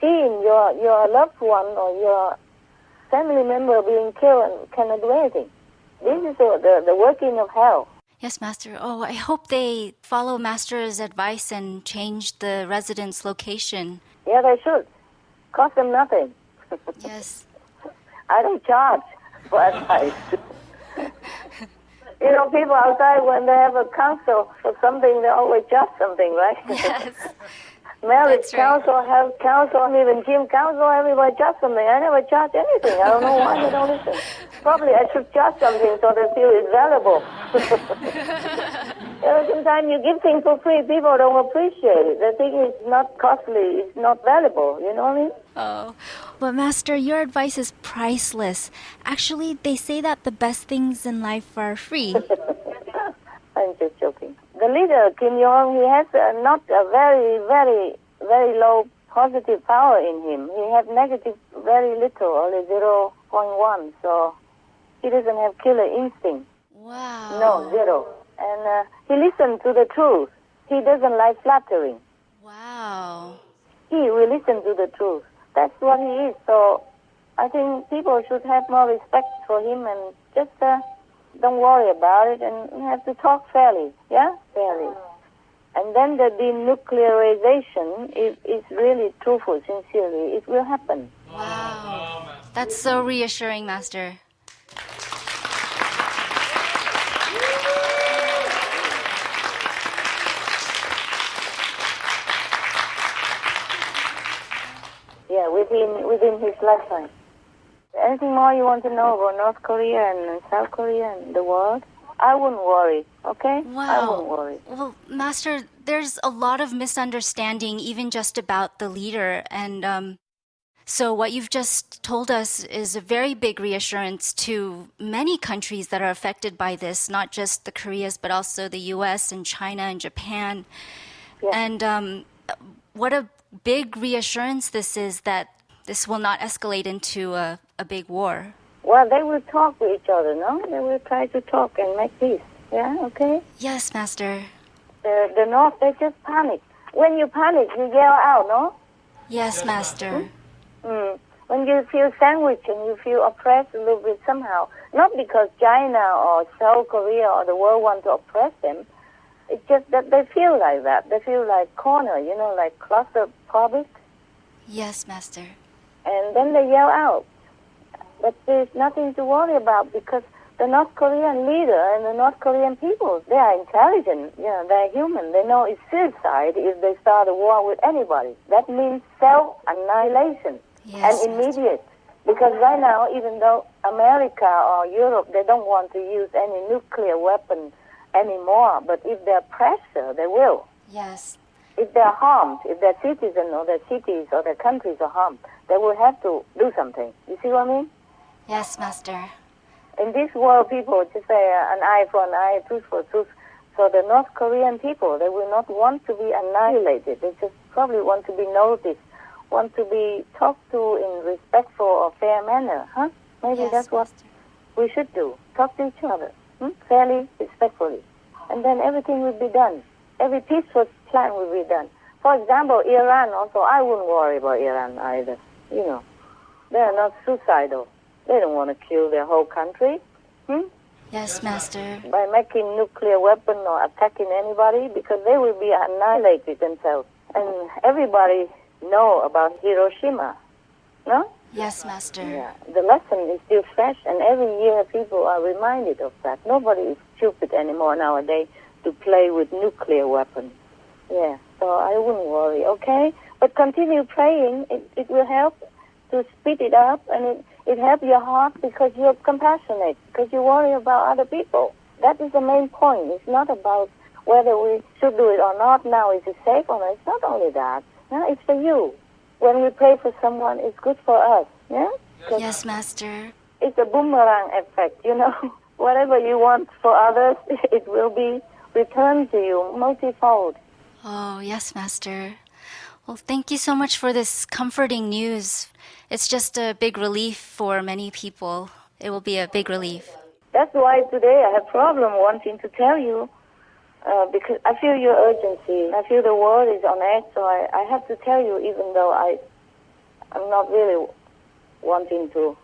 Seeing your loved one or your family member being killed and cannot do anything. This is the working of hell. Yes, Master. Oh, I hope they follow Master's advice and change the residence location. Yeah, they should. Cost them nothing. Yes. I don't charge for advice. You know, people outside, when they have a counsel for something, they always charge something, right? Yes. Marriage That's right. counsel, health counsel, even gym counsel, everybody charge something. I never charge anything. I don't know why they don't listen. Probably I should charge something so they feel it's valuable. Sometimes you give things for free, people don't appreciate it. They think it's not costly, it's not valuable. You know what I mean? Oh, but Master, your advice is priceless. Actually, they say that the best things in life are free. I'm just joking. The leader, Kim Jong, he has not a very, very, very low positive power in him. He has negative very little, only 0.1. So he doesn't have killer instinct. Wow. No, zero. And he listens to the truth. He doesn't like flattering. Wow. He will listen to the truth. That's what he is. So I think people should have more respect for him and just don't worry about it and have to talk fairly. Yeah? Fairly. And then the denuclearization is really truthful, sincerely. It will happen. Wow. That's so reassuring, Master. Yeah, within his lifetime. Anything more you want to know about North Korea and South Korea and the world? I wouldn't worry, okay? Wow. I wouldn't worry. Well, Master, there's a lot of misunderstanding even just about the leader. And so what you've just told us is a very big reassurance to many countries that are affected by this, not just the Koreas, but also the U.S. and China and Japan. Yeah. And what a big reassurance this is that this will not escalate into a big war. Well, they will talk to each other, no? They will try to talk and make peace. Yeah, okay? Yes, Master. The North, they just panic. When you panic, you yell out, no? Yes, Master. When you feel sandwiched and you feel oppressed a little bit somehow, not because China or South Korea or the world want to oppress them, it's just that they feel like that. They feel like cornered, like claustrophobic. Yes, Master. And then they yell out. But there's nothing to worry about because the North Korean leader and the North Korean people, they are intelligent. They're human. They know it's suicide if they start a war with anybody. That means self-annihilation Yes, and immediate. Because right now, even though America or Europe, they don't want to use any nuclear weapon anymore, but if they're pressure, they will. Yes. If they're harmed, if their citizens or their cities or their countries are harmed, they will have to do something. You see what I mean? Yes, Master. In this world, people just say an eye for an eye, tooth for tooth. So the North Korean people, they will not want to be annihilated. They just probably want to be noticed, want to be talked to in respectful or fair manner. Huh? Maybe Yes, that's what Master. we should do. Talk to each other, fairly, respectfully. And then everything will be done. Every peaceful plan will be done. For example, Iran also, I wouldn't worry about Iran either. They are not suicidal. They don't want to kill their whole country. Yes, Master. By making nuclear weapon or attacking anybody, because they will be annihilated themselves. And everybody know about Hiroshima, no? Yes, Master. Yeah. The lesson is still fresh, and every year people are reminded of that. Nobody is stupid anymore nowadays to play with nuclear weapons. Yeah, so I wouldn't worry, okay? But continue praying. It will help to speed it up, and it helps your heart because you're compassionate, because you worry about other people. That is the main point. It's not about whether we should do it or not now. Is it safe or not? It's not only that. No, it's for you. When we pray for someone, it's good for us. Yeah? Yes, Master. It's a boomerang effect, Whatever you want for others, it will be returned to you multifold. Oh, yes, Master. Well, thank you so much for this comforting news. It's just a big relief for many people. It will be a big relief. That's why today I have problem wanting to tell you, because I feel your urgency. I feel the world is on edge, so I have to tell you, even though I'm not really wanting to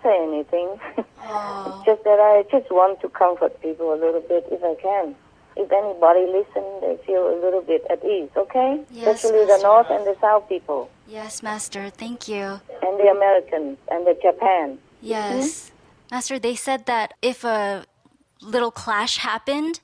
say anything. Oh. It's just that I just want to comfort people a little bit if I can. If anybody listens, they feel a little bit at ease, okay? Yes, especially the Master. North and the South people. Yes, Master. Thank you. And the Americans and the Japan. Yes. Master, they said that if a little clash happened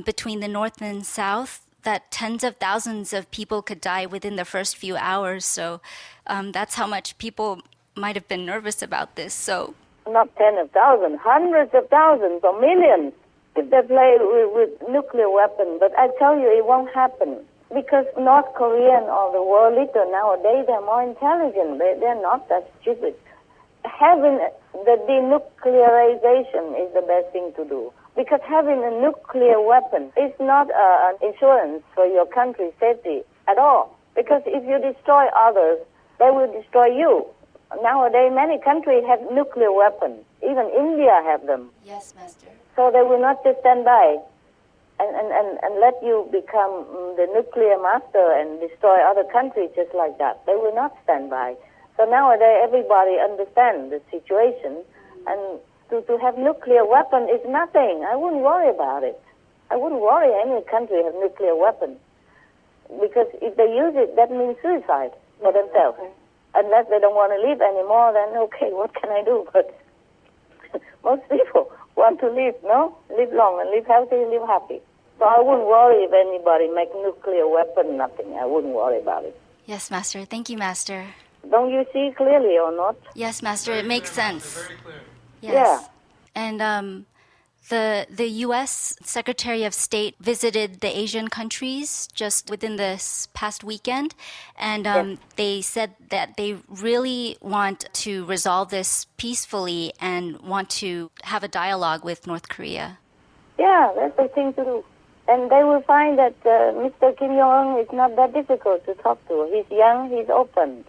between the North and South, that tens of thousands of people could die within the first few hours. So that's how much people might have been nervous about this. So not tens of thousands, hundreds of thousands or millions if they play with nuclear weapons. But I tell you, it won't happen. Because North Korean or the world leader nowadays, they're more intelligent. They're not that stupid. Having the denuclearization is the best thing to do. Because having a nuclear weapon is not an insurance for your country's safety at all. Because if you destroy others, they will destroy you. Nowadays, many countries have nuclear weapons. Even India have them. Yes, Master. So they will not just stand by and let you become the nuclear master and destroy other countries just like that. They will not stand by. So nowadays, everybody understands the situation, and to have nuclear weapon is nothing. I wouldn't worry about it. I wouldn't worry any country have nuclear weapon, because if they use it, that means suicide for themselves. Unless they don't want to live anymore, then okay, what can I do? But most people want to live, no? Live long and live healthy and live happy. So I wouldn't worry if anybody make nuclear weapon, nothing. I wouldn't worry about it. Yes, Master. Thank you, Master. Don't you see clearly or not? Yes, Master. It makes sense. Very clear. Yes. Yeah. And the U.S. Secretary of State visited the Asian countries just within this past weekend, and they said that they really want to resolve this peacefully and want to have a dialogue with North Korea. Yeah, that's the thing to do. And they will find that Mr. Kim Jong-un is not that difficult to talk to. He's young, he's open.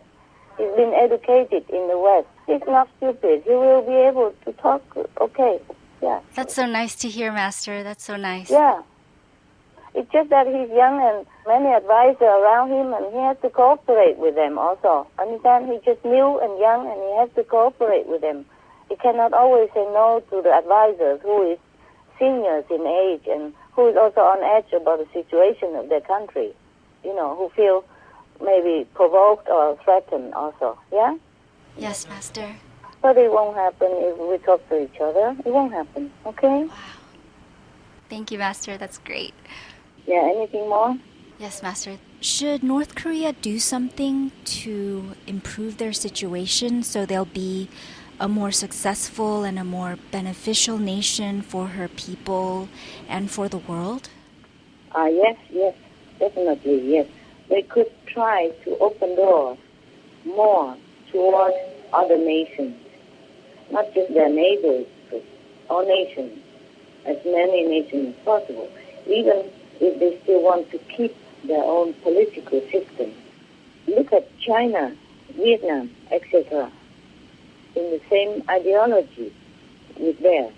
He's been educated in the West. He's not stupid. He will be able to talk okay. Yeah. That's so nice to hear, Master. That's so nice. Yeah. It's just that he's young and many advisors around him, and he has to cooperate with them also. Understand? He's just new and young, and he has to cooperate with them. He cannot always say no to the advisors who is seniors in age and who is also on edge about the situation of their country, you know, who feel maybe provoked or threatened also. Yeah? Yes, Master. But it won't happen if we talk to each other. It won't happen, okay? Wow. Thank you, Master. That's great. Yeah, anything more? Yes, Master. Should North Korea do something to improve their situation so they'll be a more successful and a more beneficial nation for her people and for the world? Yes, definitely, yes. They could try to open doors more towards other nations, not just their neighbors, but all nations, as many nations as possible, even if they still want to keep their own political system. Look at China, Vietnam, etc., in the same ideology with theirs.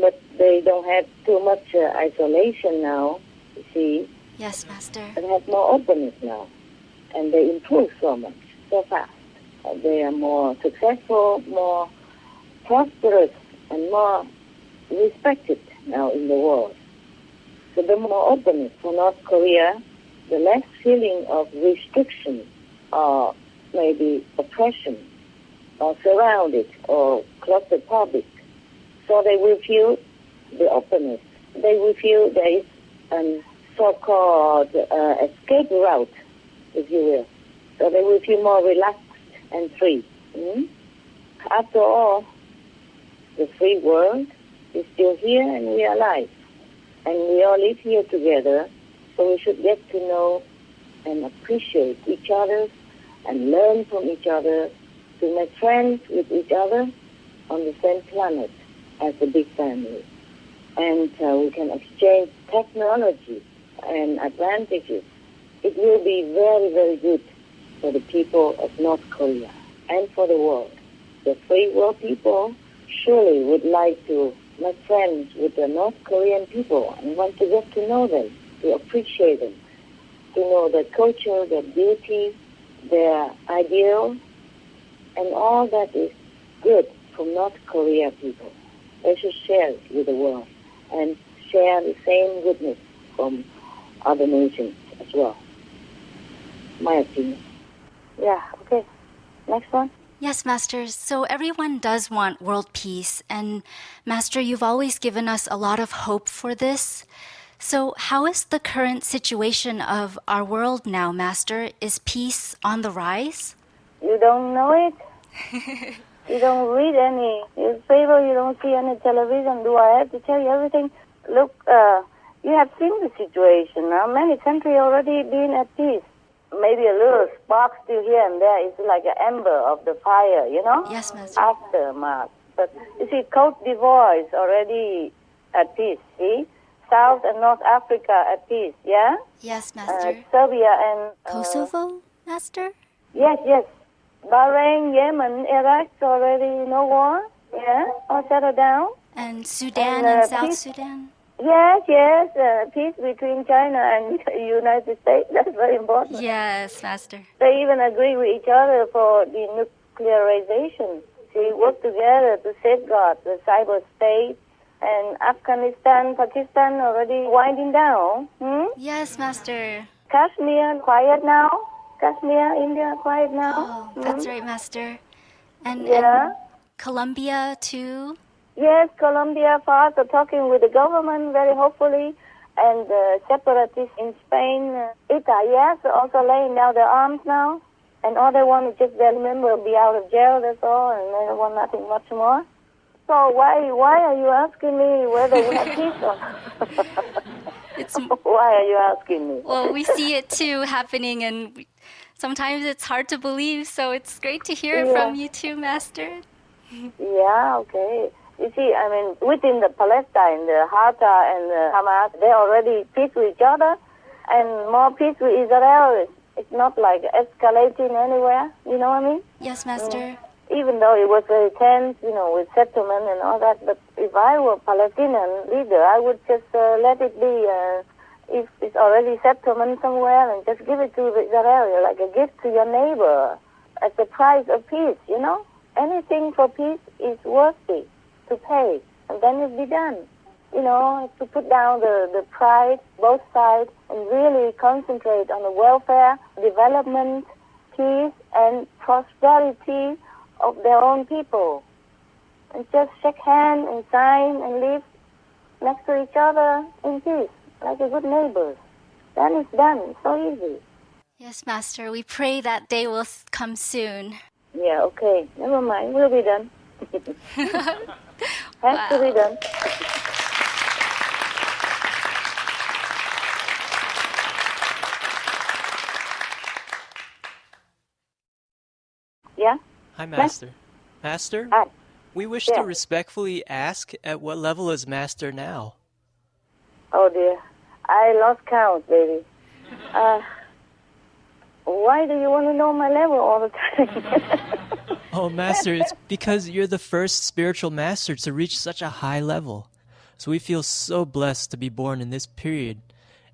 But they don't have too much isolation now, you see. Yes, Master. They have more openness now, and they improve so much, so fast. They are more successful, more prosperous, and more respected now in the world. So the more openness for North Korea, the less feeling of restriction or maybe oppression or surrounded or claustrophobic. So they will feel the openness. They will feel there is a so-called escape route, if you will. So they will feel more relaxed and free. After all, the free world is still here and we are alive. And we all live here together, so we should get to know and appreciate each other and learn from each other to make friends with each other on the same planet as a big family. And we can exchange technology and advantages. It will be very, very good for the people of North Korea and for the world. The free world people surely would like to make friends with the North Korean people and want to get to know them, to appreciate them, to know their culture, their beauty, their ideals, and all that is good from North Korea people. They should share it with the world and share the same goodness from other nations as well. My opinion. Yeah, okay. Next one. Yes, Master. So everyone does want world peace. And Master, you've always given us a lot of hope for this. So how is the current situation of our world now, Master? Is peace on the rise? You don't know it? You don't read any newspaper, you don't see any television. Do I have to tell you everything? Look, you have seen the situation now. Many countries already been at peace. Maybe a little spark still here and there. It's like an ember of the fire, you know? Yes, Master. Aftermath. But you see, Cote d'Ivoire is already at peace, see? South and North Africa at peace, yeah? Yes, Master. Serbia and... Kosovo, Master? Yes, yes. Bahrain, Yemen, Iraq already no war, yeah? All settled down. And Sudan And, and South peace- Sudan? Yes, yes. Peace between China and United States. That's very important. Yes, Master. They even agree with each other for the nuclearization. They work together to safeguard the cyberspace. And Afghanistan, Pakistan already winding down. Yes, Master. Kashmir, quiet now. Kashmir, India, quiet now. Oh, that's right, Master. And, Yeah. and Colombia, too? Yes, Colombia fast are talking with the government very hopefully, and separatists in Spain, ETA, yes, also laying down their arms now, and all they want is just their member be out of jail, that's all, and they don't want nothing much more. So why are you asking me whether we have peace or It's why are you asking me? Well, we see it too happening, and sometimes it's hard to believe, so it's great to hear it from you too, Master. Yeah, okay. You see, I mean, within the Palestine, the Fatah and the Hamas, they already peace with each other, and more peace with Israel. It's not like escalating anywhere, you know what I mean? Yes, Master. Even though it was very tense, you know, with settlement and all that, but if I were Palestinian leader, I would just let it be, if it's already settlement somewhere, and just give it to Israel, like a gift to your neighbor, as the price of peace, you know? Anything for peace is worthy to pay, and then it'll be done. You know, to put down the pride, both sides, and really concentrate on the welfare, development, peace, and prosperity of their own people. And just shake hands and sign and live next to each other in peace, like a good neighbors. Then it's done. It's so easy. Yes, Master. We pray that day will come soon. Yeah, okay. Never mind. We'll be done. Has to be done. Yeah? Hi, Master. Master, Hi. we wish Yeah. to respectfully ask, at what level is Master now? Oh, dear. I lost count, baby. Why do you want to know my level all the time? Oh, Master, it's because you're the first spiritual master to reach such a high level. So we feel so blessed to be born in this period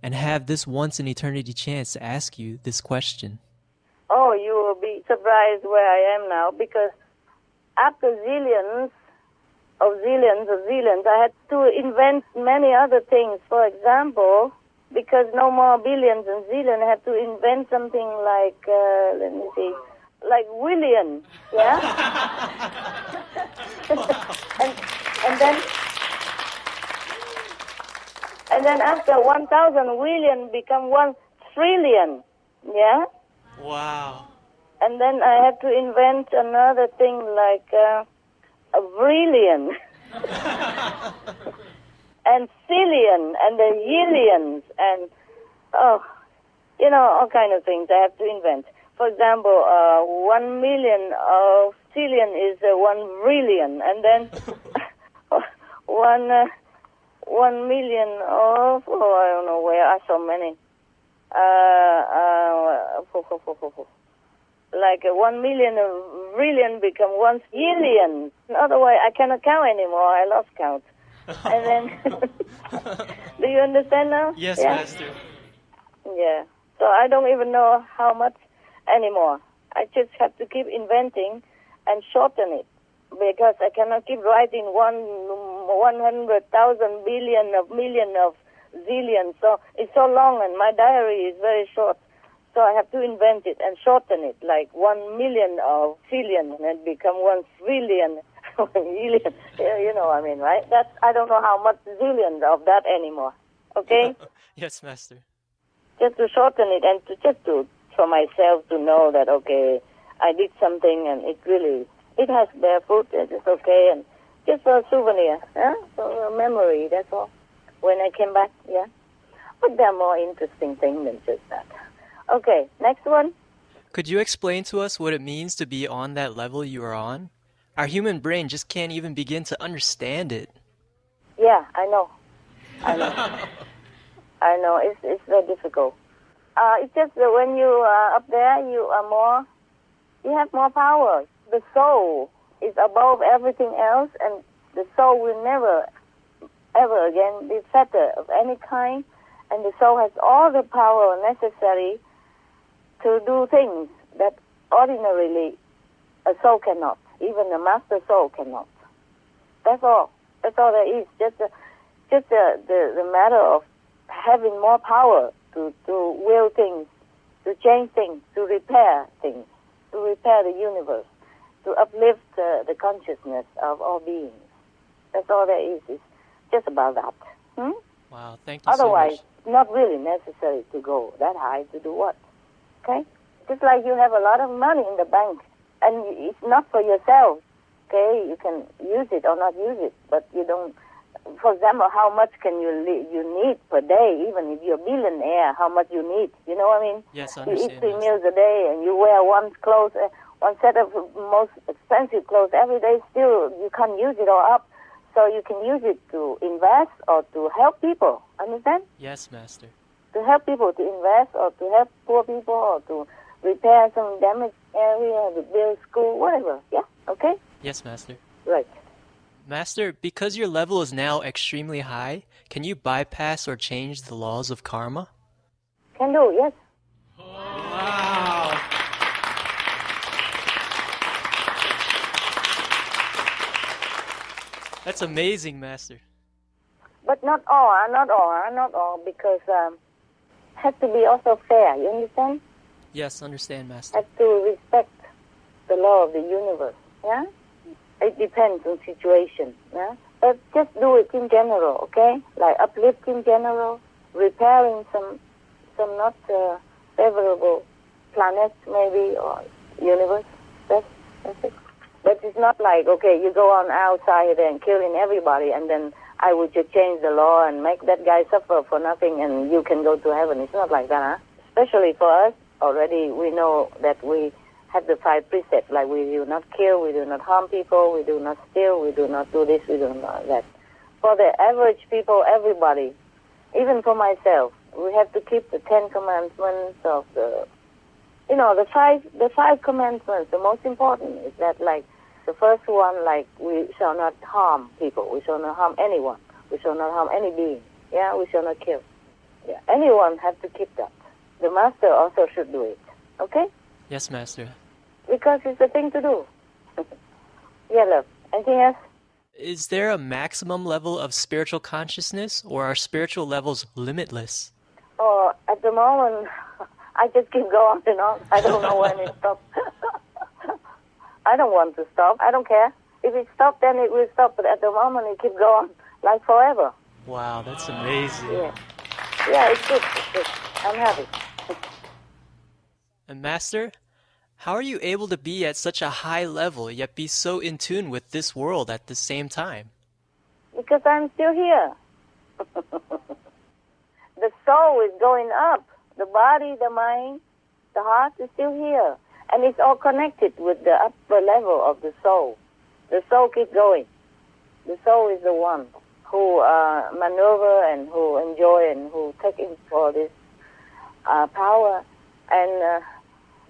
and have this once-in-eternity chance to ask you this question. Oh, you will be surprised where I am now, because after zillions, I had to invent many other things. For example, because no more billions and zillions, I had to invent something like, let me see, like William, yeah? and then after 1,000 William become 1 trillion, yeah? Wow. And then I had to invent another thing like a brilliant and zillion and the yillions and, all kind of things I have to invent. For example, 1 million of zillion is 1 brillion, and then 1 million of, I don't know where are so many. Like 1 million of brilliant become 1 zillion. Otherwise, I cannot count anymore. I lost count. And then, do you understand now? Yes, yeah? Master. Yeah. So I don't even know how much anymore. I just have to keep inventing and shorten it, because I cannot keep writing 100,000 billion of million of zillion. So it's so long, and my diary is very short. So I have to invent it and shorten it, like 1 million of zillion, and it become 1 trillion. Zillion. You know what I mean, right? I don't know how much zillions of that anymore. Okay? Yes, Master. Just to shorten it, and for myself to know that, okay, I did something and it really It has barefoot, it's okay, and just for a souvenir, for a memory, that's all. When I came back, yeah. But there are more interesting things than just that. Okay, next one. Could you explain to us what it means to be on that level you are on? Our human brain just can't even begin to understand it. Yeah, I know. I know, it's very difficult. It's just that when you are up there, you have more power. The soul is above everything else, and the soul will never, ever again be fetter of any kind, and the soul has all the power necessary to do things that ordinarily a soul cannot, even a master soul cannot. That's all. That's all there is. Just the matter of having more power to will things, to change things, to repair things, to repair the universe, to uplift the consciousness of all beings. That's all there is. It's just about that. Wow, thank you Otherwise, so much. it's not really necessary to go that high to do what? Okay? Just like you have a lot of money in the bank, and it's not for yourself. Okay? You can use it or not use it, but you don't. For example, how much can you need per day? Even if you're a billionaire, how much you need? You know what I mean? Yes, I You understand. eat 3 meals a day, and you wear one set of most expensive clothes every day. Still, you can't use it all up. So you can use it to invest or to help people. Understand? Yes, Master. To help people, to invest or to help poor people or to repair some damaged area, to build school, whatever. Yeah? Okay? Yes, Master. Right. Master, because your level is now extremely high, can you bypass or change the laws of karma? Can do, yes. Wow. That's amazing, Master. But not all, because has to be also fair, you understand? Yes, understand, Master. Has to respect the law of the universe, yeah? It depends on situation, yeah? But just do it in general, okay? Like uplift in general, repairing some not favorable planets maybe, or universe. That's it. But it's not like, okay, you go on outside and killing everybody, and then I would just change the law and make that guy suffer for nothing, and you can go to heaven. It's not like that, huh? Especially for us, already we know that we have the 5 precepts, like we do not kill, we do not harm people, we do not steal, we do not do this, we do not that. For the average people, everybody, even for myself, we have to keep the 10 commandments of the five commandments. The most important is that, like, the first one, like, we shall not harm people. We shall not harm anyone. We shall not harm any being. Yeah, we shall not kill. Yeah, anyone has to keep that. The master also should do it. Okay? Yes, Master. Because it's the thing to do. Yeah, love. Anything else? Is there a maximum level of spiritual consciousness, or are spiritual levels limitless? Oh, at the moment, I just keep going and on. I don't know when it stops. I don't want to stop. I don't care. If it stops, then it will stop. But at the moment, it keeps going like forever. Wow, that's amazing. Yeah, it's good. It's good. I'm happy. And Master, how are you able to be at such a high level, yet be so in tune with this world at the same time? Because I'm still here. The soul is going up. The body, the mind, the heart is still here. And it's all connected with the upper level of the soul. The soul keeps going. The soul is the one who maneuver and who enjoy and who take in for this power. And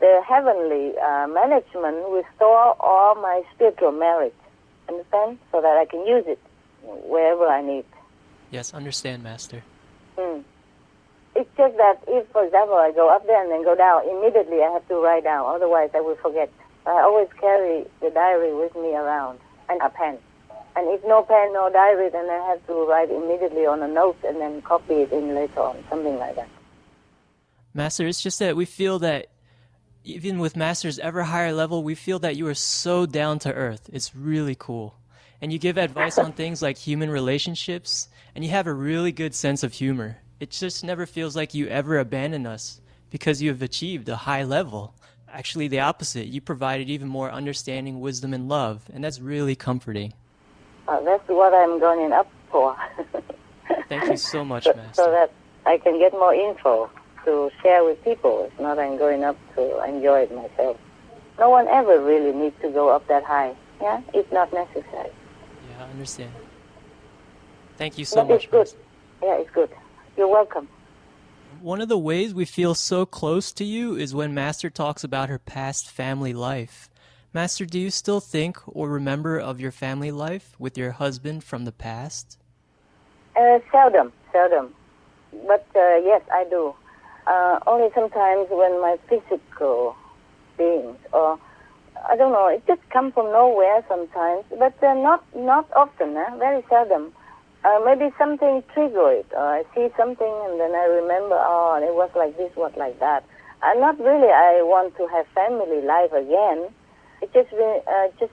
the heavenly management will store all my spiritual merit, understand? So that I can use it wherever I need. Yes, understand, Master. It's just that if, for example, I go up there and then go down, immediately I have to write down, otherwise I will forget. I always carry the diary with me around, and a pen. And if no pen, no diary, then I have to write immediately on a note and then copy it in later on, something like that. Master, it's just that we feel that even with Master's ever higher level, we feel that you are so down to earth. It's really cool. And you give advice on things like human relationships, and you have a really good sense of humor. It just never feels like you ever abandon us because you have achieved a high level. Actually, the opposite. You provided even more understanding, wisdom, and love, and that's really comforting. That's what I'm going up for. Thank you so much, so, Master. so that I can get more info to share with people. It's not I'm going up to enjoy it myself. No one ever really needs to go up that high. Yeah, it's not necessary. Yeah, I understand. Thank you so But much, it's good. Master. Yeah, it's good. You're welcome. One of the ways we feel so close to you is when Master talks about her past family life. Master, do you still think or remember of your family life with your husband from the past? Seldom. But yes, I do. Only sometimes when my physical beings, or I don't know, it just comes from nowhere sometimes, but not often, very seldom. Maybe something trigger it, or I see something and then I remember, oh, it was like this, was like that. Not really I want to have family life again. It just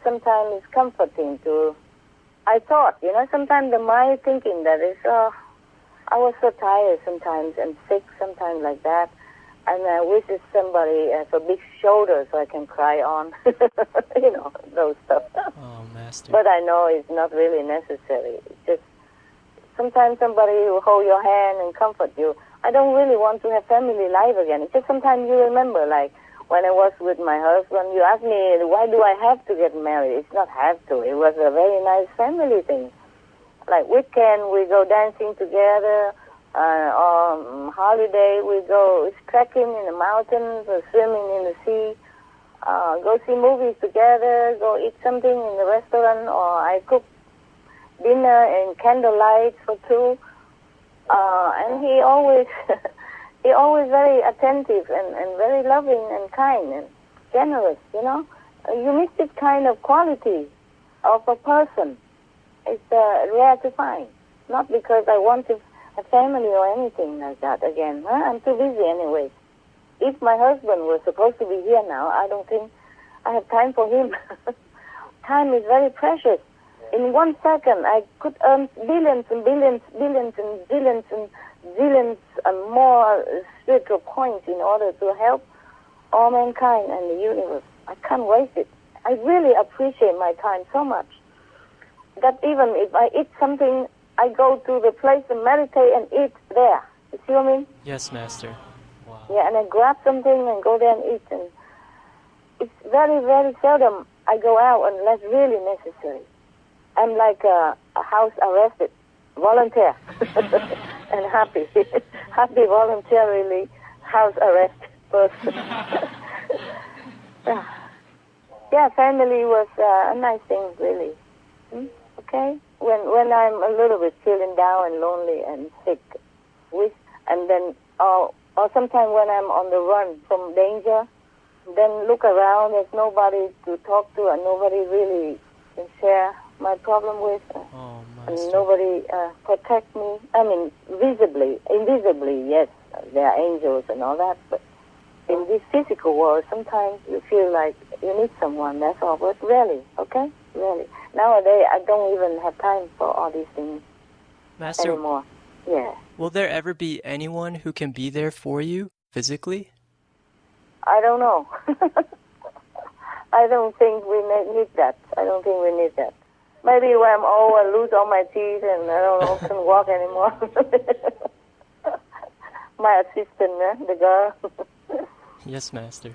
sometimes it's comforting to, I thought, sometimes the mind thinking that is, I was so tired sometimes and sick sometimes like that. And I wish somebody has a big shoulder so I can cry on. Those stuff. Oh, Master. But I know it's not really necessary. It's just sometimes somebody will hold your hand and comfort you. I don't really want to have family life again. It's just sometimes you remember, like when I was with my husband, you asked me, why do I have to get married? It's not have to. It was a very nice family thing. Like weekend, we go dancing together. On holiday, we go trekking in the mountains or swimming in the sea. Go see movies together. Go eat something in the restaurant, or I cook dinner in candlelight for two. And he always, very attentive and very loving and kind and generous. You miss this kind of quality of a person. It's rare to find. Not because I want to a family or anything like that again. I'm too busy anyway. If my husband was supposed to be here now, I don't think I have time for him. Time is very precious. In 1 second, I could earn billions and billions, billions and billions and zillions and more spiritual points in order to help all mankind and the universe. I can't waste it. I really appreciate my time so much that even if I eat something, I go to the place and meditate and eat there. You see what I mean? Yes, Master. Wow. Yeah, and I grab something and go there and eat. And it's very, very seldom I go out unless really necessary. I'm like a house arrested, volunteer, and happy voluntarily house arrest person. Yeah, family was a nice thing, really. Okay? When I'm a little bit feeling down and lonely and sick, and then, or sometimes when I'm on the run from danger, then look around, there's nobody to talk to and nobody really can share my problem with. Oh, and nobody protect me. I mean, invisibly, yes, there are angels and all that, but in this physical world, sometimes you feel like you need someone, that's all, but rarely, okay? Really. Nowadays, I don't even have time for all these things Master, anymore. Yeah. Will there ever be anyone who can be there for you physically? I don't know. I don't think we need that. I don't think we need that. Maybe when I'm old, I lose all my teeth and I don't know, can walk anymore. My assistant, the girl. Yes, Master.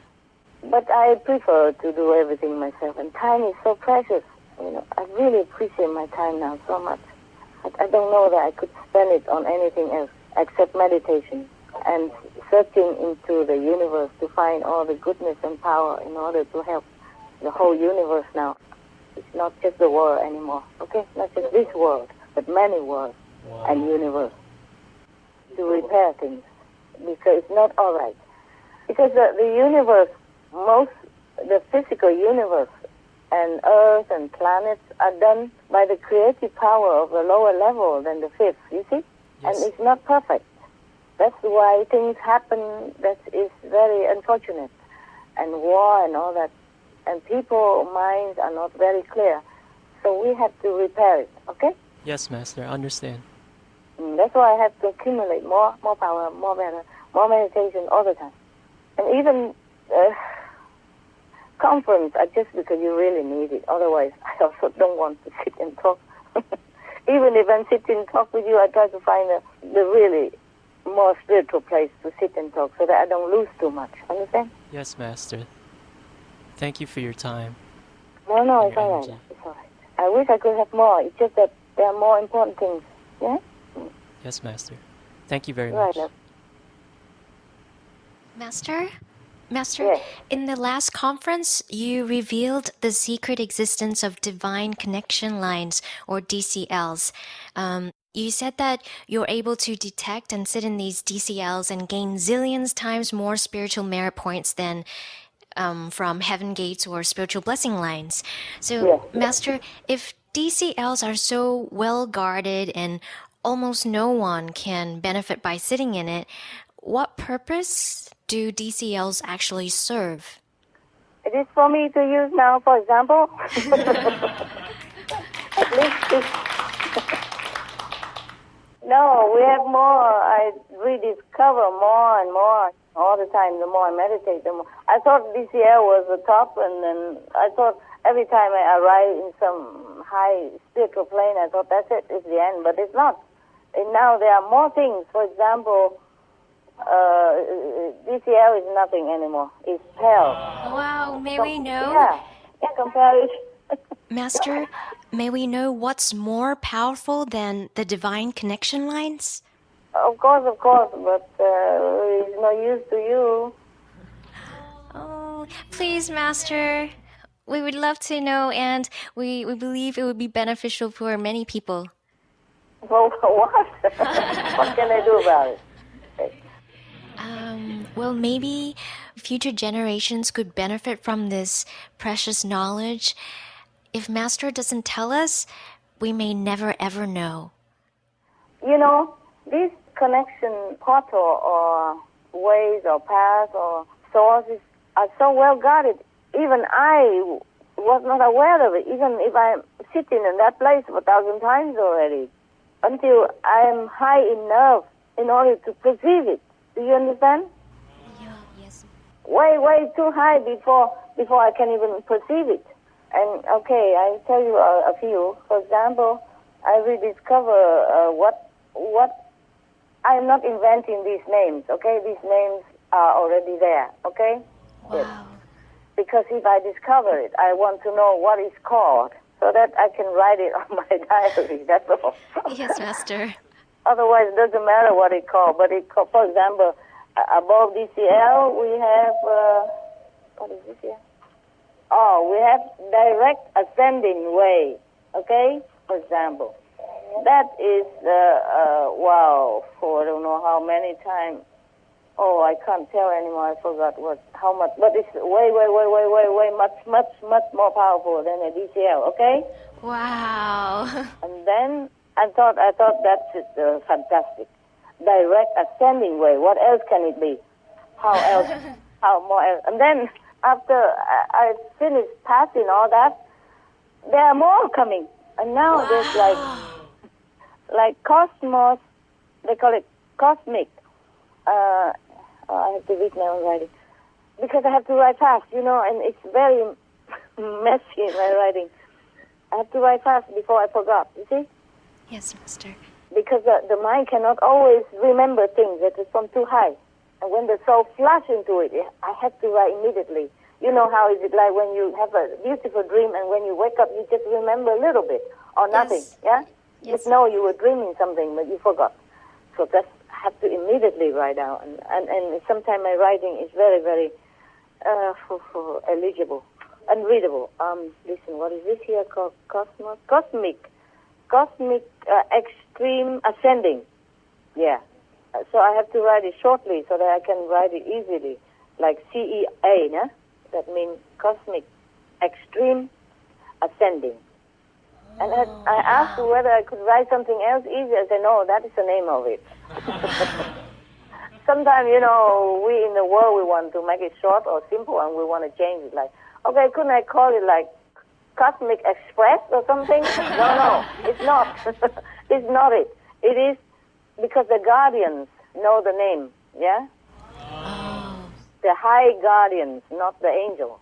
But I prefer to do everything myself, and time is so precious. I really appreciate my time now so much. I don't know that I could spend it on anything else except meditation and searching into the universe to find all the goodness and power in order to help the whole universe now. It's not just the world anymore, okay? Not just this world, but many worlds and universe to repair things, because it's not all right. Because the universe, the physical universe and Earth and planets are done by the creative power of a lower level than the fifth, you see? Yes. And it's not perfect. That's why things happen that is very unfortunate. And war and all that. And people's minds are not very clear. So we have to repair it, okay? Yes, Master, I understand. That's why I have to accumulate more power, more better, more meditation all the time. And even conference are just because you really need it. Otherwise, I also don't want to sit and talk. Even if I'm sitting and talk with you, I try to find the really more spiritual place to sit and talk so that I don't lose too much. Understand? Yes, Master. Thank you for your time. No, it's all right. It's all right. I wish I could have more. It's just that there are more important things. Yeah? Yes, Master. Thank you very Right, much. love. Master, Yes. in the last conference, you revealed the secret existence of divine connection lines, or DCLs. You said that you're able to detect and sit in these DCLs and gain zillions times more spiritual merit points than from heaven gates or spiritual blessing lines. So, Yes. Master, if DCLs are so well guarded and almost no one can benefit by sitting in it, what purpose do DCLs actually serve? It is for me to use now, for example. At least No, we have more. I rediscover more and more all the time. The more I meditate, the more. I thought DCL was the top, and then I thought every time I arrive in some high spiritual plane, I thought that's it, it's the end, but it's not. And now there are more things. For example, DCL is nothing anymore. It's hell. Wow, may we know? Yeah, compare it. Master, may we know what's more powerful than the divine connection lines? Of course, but it's no use to you. Oh, please, Master. We would love to know, and we believe it would be beneficial for many people. Well, what? What can I do about it? Well, maybe future generations could benefit from this precious knowledge. If Master doesn't tell us, we may never ever know. You know, these connection portal or ways or paths or sources are so well guarded. Even I was not aware of it, even if I'm sitting in that place 1,000 times already, until I am high enough in order to perceive it. Do you understand? Yeah, yes. Way too high before I can even perceive it. And okay, I tell you a few. For example, I rediscover what I am not inventing these names. Okay, these names are already there. Okay. Wow. Yes. Because if I discover it, I want to know what it's called so that I can write it on my diary. That's all. Yes, Master. Otherwise, it doesn't matter what it's called. But for example, above DCL, we have what is this here? Oh, we have direct ascending way, okay? For example, that is, wow, for I don't know how many times. Oh, I can't tell anymore. I forgot how much. But it's way, much more powerful than a DCL, okay? Wow. And then I thought that's fantastic. Direct ascending way. What else can it be? How else? How more else? And then after I finished passing all that, there are more coming. And now there's like cosmos, they call it cosmic. I have to read my own writing. Because I have to write fast, and it's very messy in my writing. I have to write fast before I forgot, you see? Yes, Master. Because the mind cannot always remember things that is from too high. And when the soul flash into it, I have to write immediately. You know how is it like when you have a beautiful dream and when you wake up, you just remember a little bit or nothing, yeah? Yes. Just know you were dreaming something, but you forgot. So that's have to immediately write down. And sometimes my writing is very eligible, unreadable. Listen, what is this here called? Cosmic extreme ascending. Yeah. So I have to write it shortly so that I can write it easily, like CEA, nah? That means cosmic extreme ascending. And I asked whether I could write something else easier. I said, no, that is the name of it. Sometimes, we in the world, we want to make it short or simple, and we want to change it. Like, okay, couldn't I call it like Cosmic Express or something? No, it's not. It's not it. It is because the guardians know the name, yeah? The high guardians, not the angel.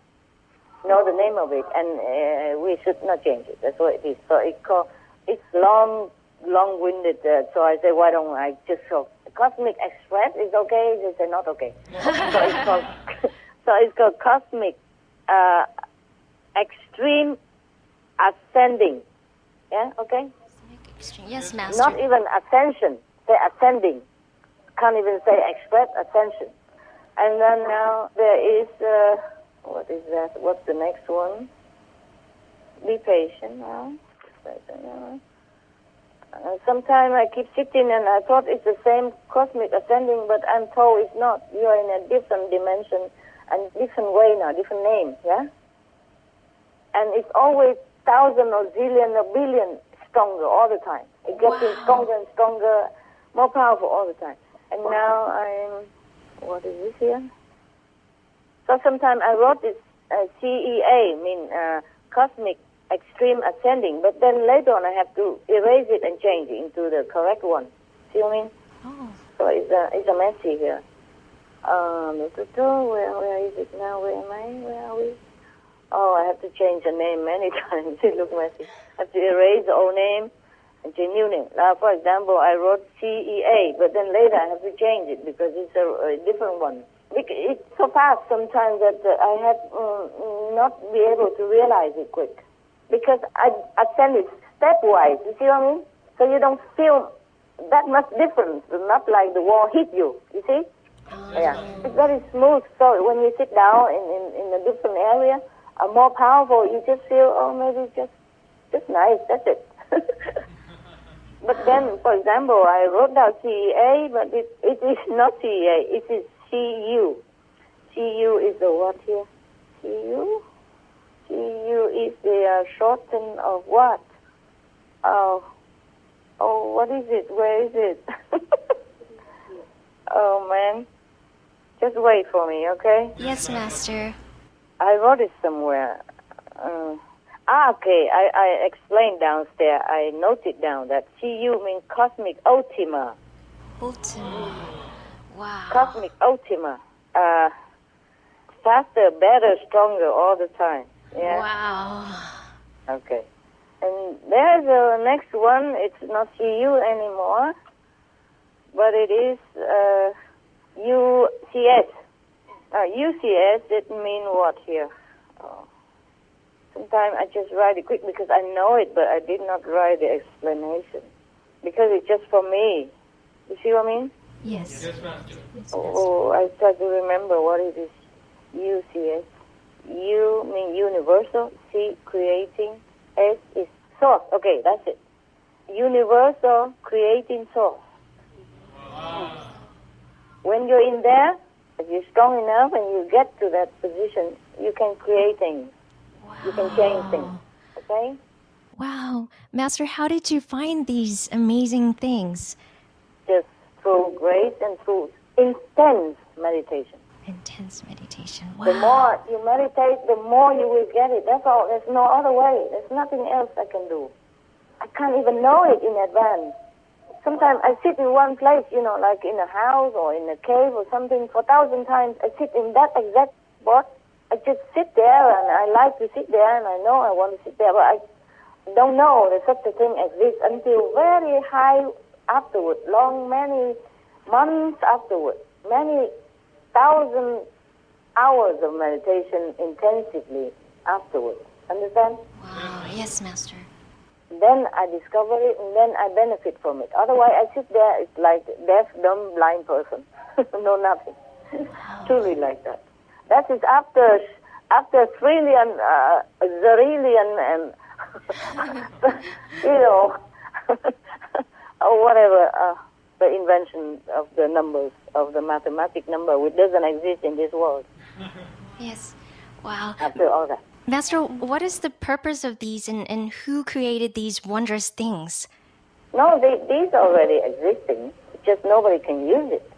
know the name of it, and we should not change it. That's what it is. So it's long-winded. So I say, why don't I just go? Cosmic Express is okay. They say not okay. So it's called Cosmic Extreme Ascending. Yeah, okay? Yes, Master. Not even ascension. Say ascending. Can't even say express, ascension. And then now there is, what is that? What's the next one? Be patient now. Sometimes I keep sitting and I thought it's the same cosmic ascending, but I'm told it's not. You are in a different dimension and different way now, different name, yeah? And it's always thousand or zillion or billion stronger all the time. It gets stronger and stronger, more powerful all the time. And now what is this here? So sometimes I wrote this CEA, Cosmic Extreme Ascending, but then later on I have to erase it and change it into the correct one. See what I mean? Oh. So it's a messy here. Where is it now? Where am I? Where are we? Oh, I have to change the name many times. It looks messy. I have to erase the old name and change new name. Now, for example, I wrote CEA, but then later I have to change it because it's a different one. It's so fast sometimes that I have not be able to realize it quick. Because I send it stepwise, you see what I mean? So you don't feel that much difference, not like the wall hit you see? Yeah, it's very smooth. So when you sit down in a different area, more powerful, you just feel, maybe just nice, that's it. But then, for example, I wrote down CEA, but it is not CEA, it is CU. CU is the what here? CU? CU is the shorten of what? Oh, what is it? Where is it? Oh, man. Just wait for me, okay? Yes, Master. I wrote it somewhere. Okay, I explained downstairs. I noted down that CU means Cosmic Ultima. Ultima. Wow. Cosmic Ultima. Faster, better, stronger all the time. Yeah. Wow. Okay. And there's the next one. It's not CU anymore, but it is UCS. UCS, it mean what here? Sometimes I just write it quick because I know it, but I did not write the explanation. Because it's just for me. You see what I mean? Yes. I try to remember what it is. UCS. U means universal, C creating, S is source. Okay, that's it. Universal creating source. Wow. When you're in there, if you're strong enough and you get to that position, you can create things. Wow. You can change things. Okay? Wow. Master, how did you find these amazing things? Just through grace and through intense meditation. Intense meditation. Wow. The more you meditate, the more you will get it. That's all. There's no other way. There's nothing else I can do. I can't even know it in advance. Sometimes I sit in one place, like in a house or in a cave or something, for 1,000 times. I sit in that exact spot. I just sit there, and I like to sit there, and I know I want to sit there, but I don't know that such a thing exists until very high afterward, many months afterward, many 1,000 hours of meditation intensively afterwards. Understand? Wow. Yes, Master. Then I discover it, and then I benefit from it. Otherwise, I sit there, it's like deaf, dumb, blind person. No, nothing. Truly like that. That is after trillion, zerillion, and, or whatever, the invention of the numbers, of the mathematic number, which doesn't exist in this world. Yes. Wow. After all that. Master, what is the purpose of these, and who created these wondrous things? No, these are already existing. It's just nobody can use it.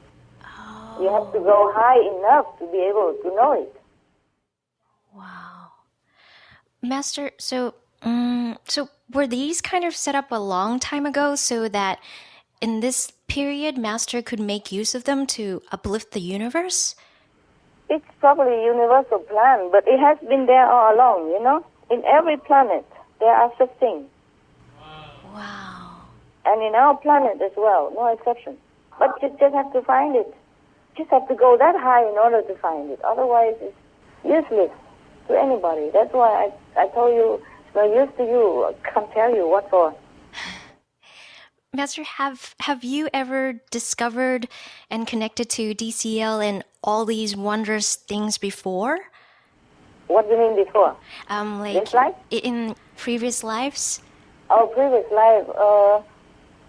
Oh. You have to go high enough to be able to know it. Wow. Master, so were these kind of set up a long time ago so that in this period, Master could make use of them to uplift the universe? It's probably a universal plan, but it has been there all along, you know? In every planet, there are such things. Wow. And in our planet as well, no exception. But you just have to find it. Just have to go that high in order to find it. Otherwise, it's useless to anybody. That's why I told you, it's no use to you. I can't tell you what for. Master, have you ever discovered and connected to DCL and all these wondrous things before? What do you mean before? Like This life? in previous lives? Oh, previous life.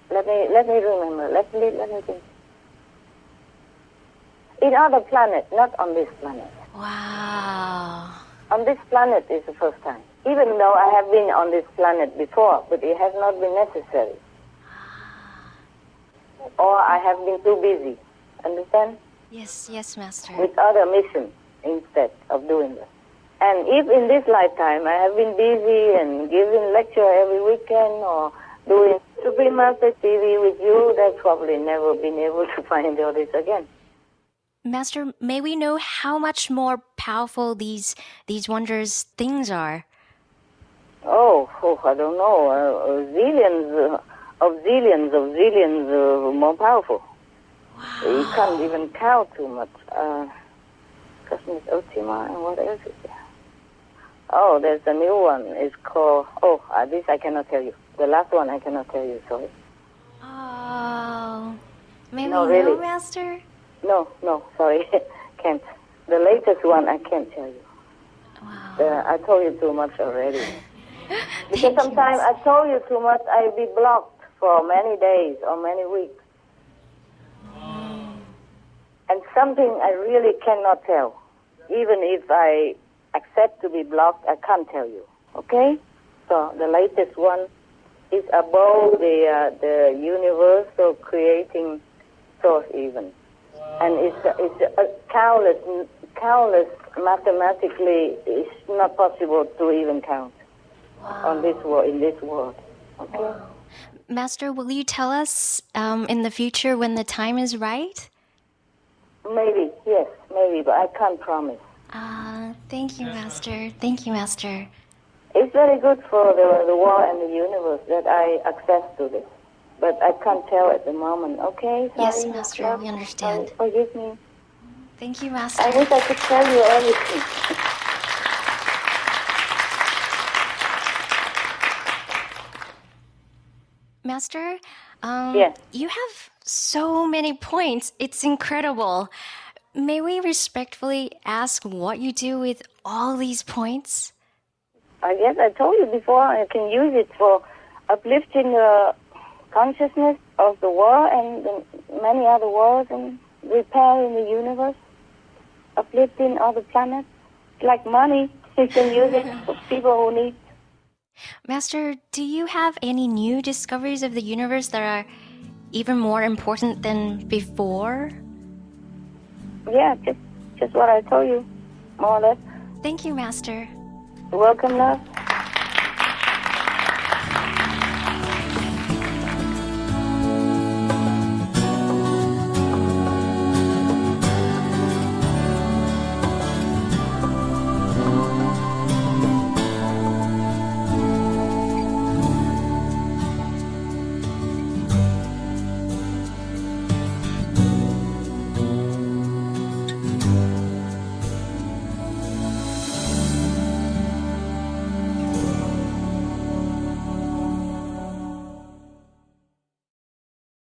Let me remember. Let me think. In other planets, not on this planet. Wow. On this planet is the first time. Even though I have been on this planet before, but it has not been necessary. Or I have been too busy. Understand? Yes, Master. With other missions instead of doing this. And if in this lifetime I have been busy and giving lecture every weekend or doing Supreme Master TV with you, that's probably never been able to find all this again. Master, may we know how much more powerful these wondrous things are? Oh, I don't know. Zillions more powerful. Wow. You can't even count too much. Cosmic Ultima, and what else is there? Oh, there's a new one. It's called... this I cannot tell you. The last one I cannot tell you, sorry. Oh. May No, we really. know, Master? No, sorry. Can't. The latest one I can't tell you. Wow. I told you too much already. Because sometimes I told you too much, I'll be blocked for many days or many weeks. And something I really cannot tell. Even if I accept to be blocked, I can't tell you. Okay? So the latest one is above the universal creating source even. And it's a countless mathematically, it's not possible to even count on this world, in this world. Okay? Master, will you tell us in the future when the time is right? Maybe, yes, maybe, but I can't promise. Thank you, Master. Thank you, Master. It's very good for the world and the universe that I access to this. But I can't tell at the moment, okay? Sorry, Yes, Master, we understand. Sorry, forgive me. Thank you, Master. I wish I could tell you everything. Master, Yes. you have so many points. It's incredible. May we respectfully ask what you do with all these points? I guess I told you before, I can use it for uplifting the consciousness of the world and the many other worlds and repairing the universe, uplifting other planets. Like money, you can use it for people who need. Master, do you have any new discoveries of the universe that are even more important than before? Yeah, just what I told you, more or less. Thank you, Master. You're welcome, love.